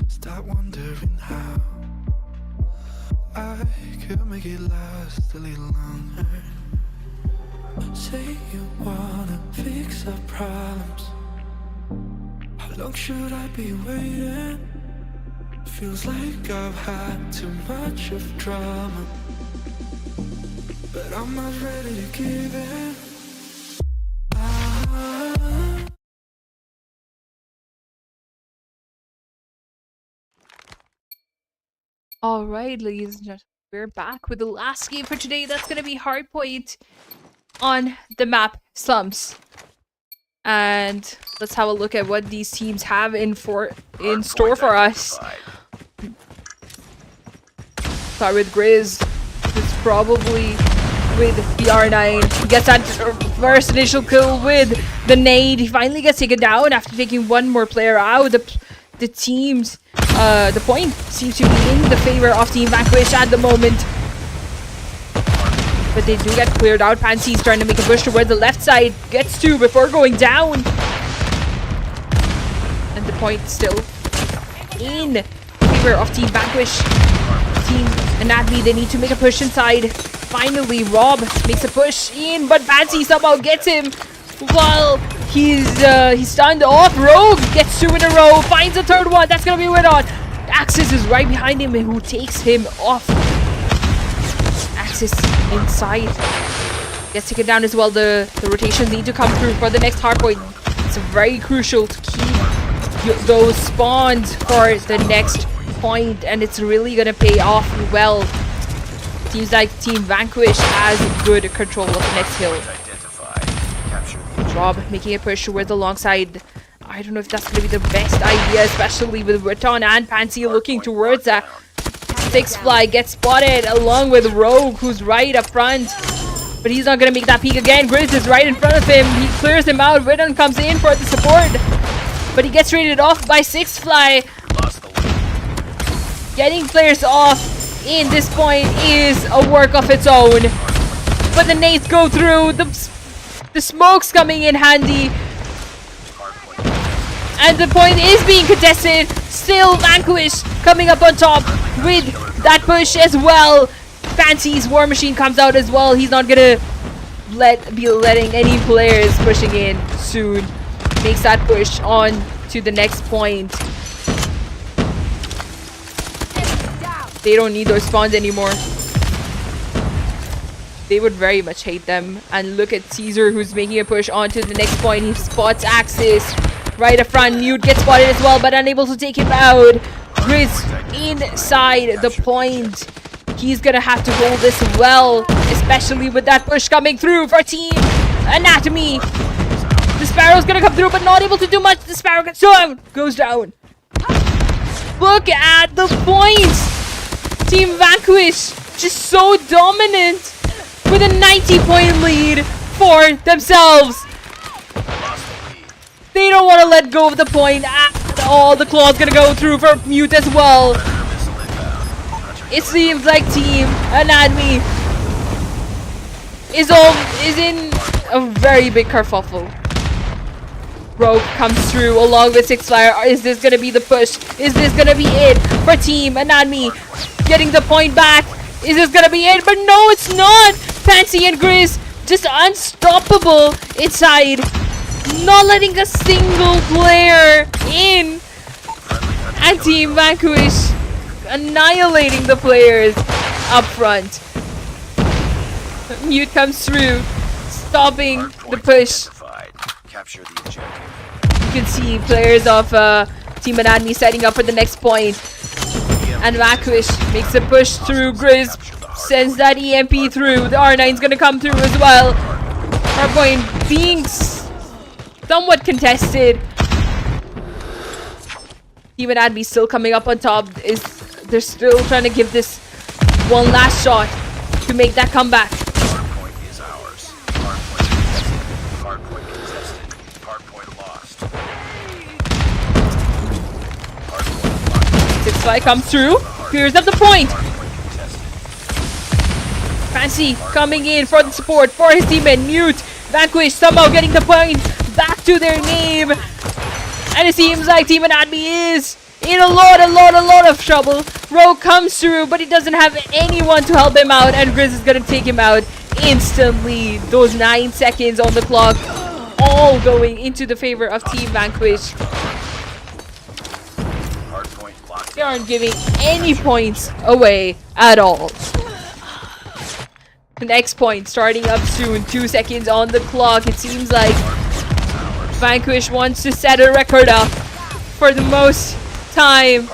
start wondering how I could make it last a little longer. Say you wanna fix our problems. How long should I be waiting? Feels like I've had too much of drama, but I'm not ready to give in. Alright, ladies and gentlemen, we're back with the last game for today. That's gonna be Hardpoint on the map Slums. And let's have a look at what these teams have in store for us. Start with Grizz, who's probably with the R9. He gets that first initial kill with the nade. He finally gets taken down after taking one more player out. The teams, the point seems to be in the favor of Team Vanquish at the moment. But they do get cleared out. Pansy's trying to make a push towards the left side. Gets two before going down. And the point still in favor of Team Vanquish. Team Anatomy, they need to make a push inside. Finally, Rob makes a push in, but Pansy somehow gets him while he's stunned off. Rogue gets two in a row, finds a third one. That's gonna be Widot. Axis is right behind him, who takes him off. Axis inside gets taken down as well. The rotations need to come through for the next hardpoint. It's very crucial to keep those spawns for the next point, and it's really gonna pay off well. Seems like Team Vanquish has good control of the next hill. Rob making a push towards the long side. I don't know if that's gonna be the best idea, especially with Riton and Pansy looking towards that. Six Fly gets spotted along with Rogue, who's right up front, but he's not gonna make that peek again. Grizz is right in front of him. He clears him out. Riton comes in for the support, but he gets traded off by Six Fly. Getting players off in this point is a work of its own, but the nades go through. The smoke's coming in handy, and the point is being contested. Still Vanquish coming up on top with that push as well. Fancy's War Machine comes out as well. He's not gonna be letting any players pushing in soon. Makes that push on to the next point. They don't need those spawns anymore. They would very much hate them. And look at Caesar, who's making a push onto the next point. He spots Axis right up front. Mute gets spotted as well, but unable to take him out. Grizz inside the point. He's gonna have to hold this well, especially with that push coming through for Team Anatomy. The Sparrow's gonna come through, but not able to do much. The Sparrow goes down. Look at the points. Team Vanquish just so dominant with a 90-point lead for themselves. They don't want to let go of the point at all. The claw's gonna go through for Mute as well. It seems like Team Anatomy is in a very big kerfuffle. Rogue comes through along with Six Flyer. Is this gonna be the push? Is this gonna be it for Team Anatomy? Getting the point back. Is this gonna be it? But no, it's not. Pansy and Grizz just unstoppable inside. Not letting a single player in. And Team Vanquish annihilating the players up front. Mute comes through, stopping the push. Capture the objective. You can see players of Team Anatomy setting up for the next point. And Vanquish makes a push through. Grizz sends that EMP through. The R9's gonna come through as well. Hardpoint being somewhat contested. Team Anatomy still coming up on top. They're still trying to give this one last shot to make that comeback. Hardpoint is ours. Hardpoint contested. Hardpoint lost. Hardpoint locked. Six Fly comes through. Clears up the point. Fancy coming in for the support for his teammate. Mute. Vanquish somehow getting the point back to their name. And it seems like Team Anatomy is in a lot of trouble. Rogue comes through, but he doesn't have anyone to help him out. And Grizz is going to take him out instantly. Those 9 seconds on the clock, all going into the favor of Team Vanquish. They aren't giving any points away at all. The next point starting up soon. 2 seconds on the clock. It seems like Vanquish wants to set a record up for the most time.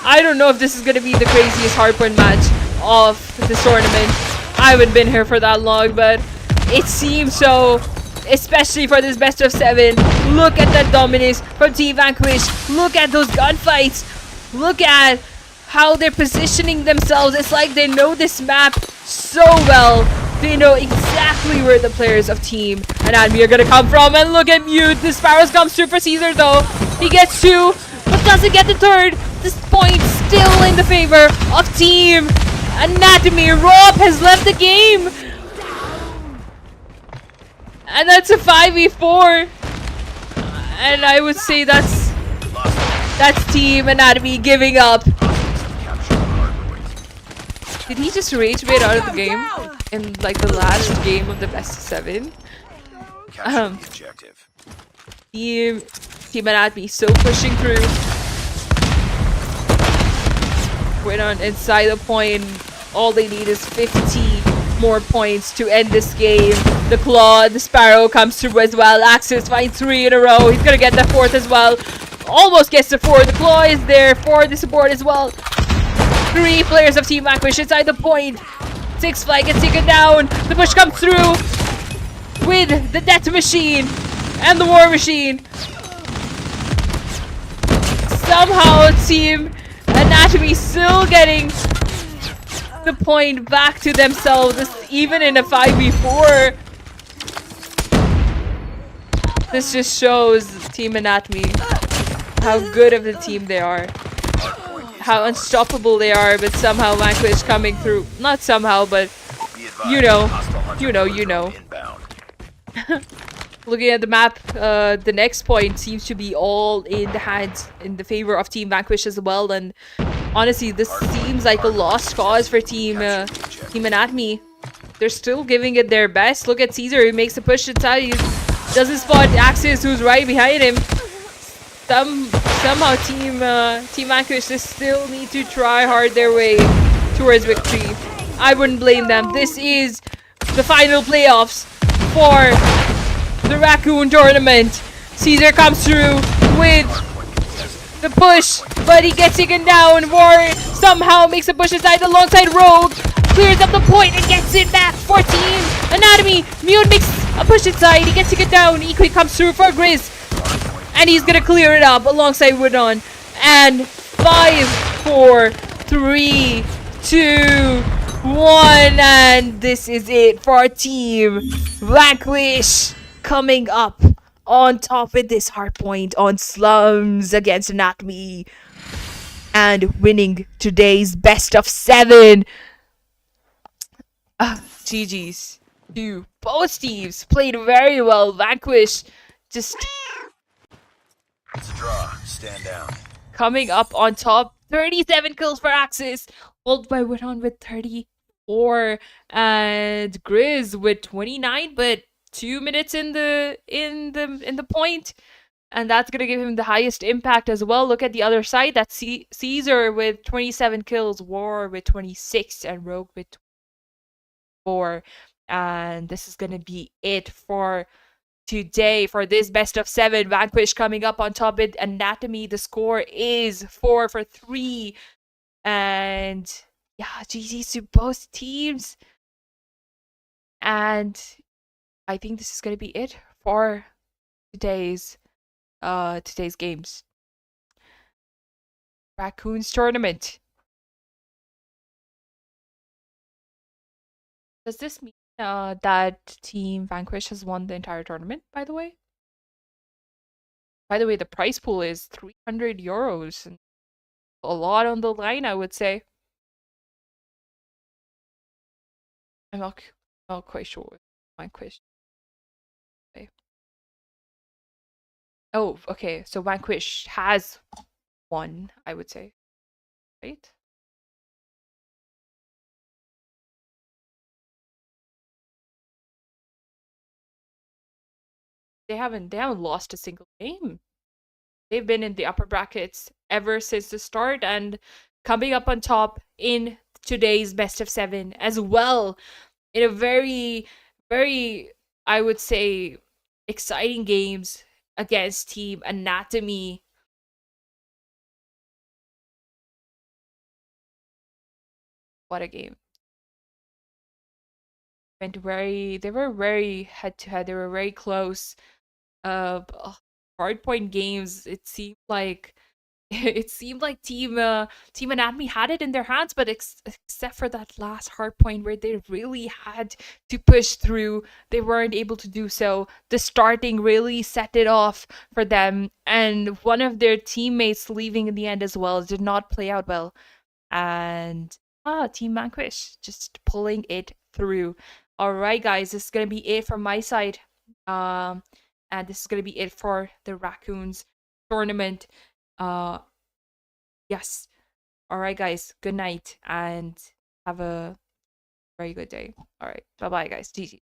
I don't know if this is going to be the craziest hardpoint match of this tournament. I haven't been here for that long, but it seems so. Especially for this best of 7. Look at that dominance from Team Vanquish. Look at those gunfights. Look at how they're positioning themselves. It's like they know this map so well. They know exactly where the players of Team Anatomy are gonna come from. And look at Mute. The Sparrows comes through for Caesar though. He gets 2, but doesn't get the 3rd. This point still in the favor of Team Anatomy. Rob has left the game. And that's a 5v4. And I would say that's Team Anatomy giving up. Did he just rage bait out of the game in like the last game of the best of 7? Team Anatomy so pushing through. Went on inside the point. All they need is 50 more points to end this game. The Claw, the Sparrow comes through as well. Axis finds 3 in a row. He's gonna get the 4th as well. Almost gets the 4th. The Claw is there for the support as well. 3 players of Team Vanquish inside the point. 6 Flag gets taken down. The push comes through with the Death Machine and the War Machine. Somehow Team Anatomy still getting the point back to themselves, even in a 5v4. This just shows Team Anatomy how good of the team they are, how unstoppable they are, but somehow Vanquish coming through. Not somehow, but you know. Looking at the map, the next point seems to be all in the hands, in the favor of Team Vanquish as well. And honestly, this seems like a lost cause for Team Anatomy. They're still giving it their best. Look at Caesar, he makes a push inside. He doesn't spot Axis, who's right behind him. Somehow Team Vanquish still need to try hard their way towards victory. I wouldn't blame them. This is the final playoffs for the Rakoon tournament. Caesar comes through with the push, but he gets taken down. War somehow makes a push inside alongside Rogue. Clears up the point and gets it back for Team Anatomy. Mute makes a push inside. He gets taken down. Equi comes through for Grizz. And he's gonna clear it up alongside Woodon. And 5, 4, 3, 2, 1. And this is it for Team Vanquish. Coming up on top with this hardpoint on Slums against Anatomy. And winning today's best of 7. GG's to both teams. Played very well. Vanquish just It's a draw. Stand down. coming up on top. 37 kills for Axis. Followed by Witon with 34. And Grizz with 29, but 2 minutes in the point. And that's gonna give him the highest impact as well. Look at the other side. That's Caesar with 27 kills, War with 26, and Rogue with 4. And this is gonna be it for today for this best of 7. Vanquish coming up on top with Anatomy. The score is 4 for 3. And yeah, GG's to both teams. And I think this is gonna be it for today's games. Rakoons tournament. Does this mean that Team Vanquish has won the entire tournament, by the way? By the way, the prize pool is 300 euros. And a lot on the line, I would say. I'm not quite sure what Vanquish. Okay. Oh, okay. So Vanquish has won, I would say, right? They haven't lost a single game. They've been in the upper brackets ever since the start and coming up on top in today's best of 7 as well, in a very, very, I would say, exciting games against Team Anatomy. What a game. They were very head to head. They were very close. Hard point games. It seemed like Team Anatomy had it in their hands, but except for that last hard point where they really had to push through, they weren't able to do so. The starting really set it off for them, and one of their teammates leaving in the end as well did not play out well. And Team Vanquish just pulling it through. All right, guys, this is gonna be it from my side. And this is gonna be it for the Rakoons tournament. Uh, yes. All right, guys. Good night and have a very good day. All right. Bye bye, guys. GG.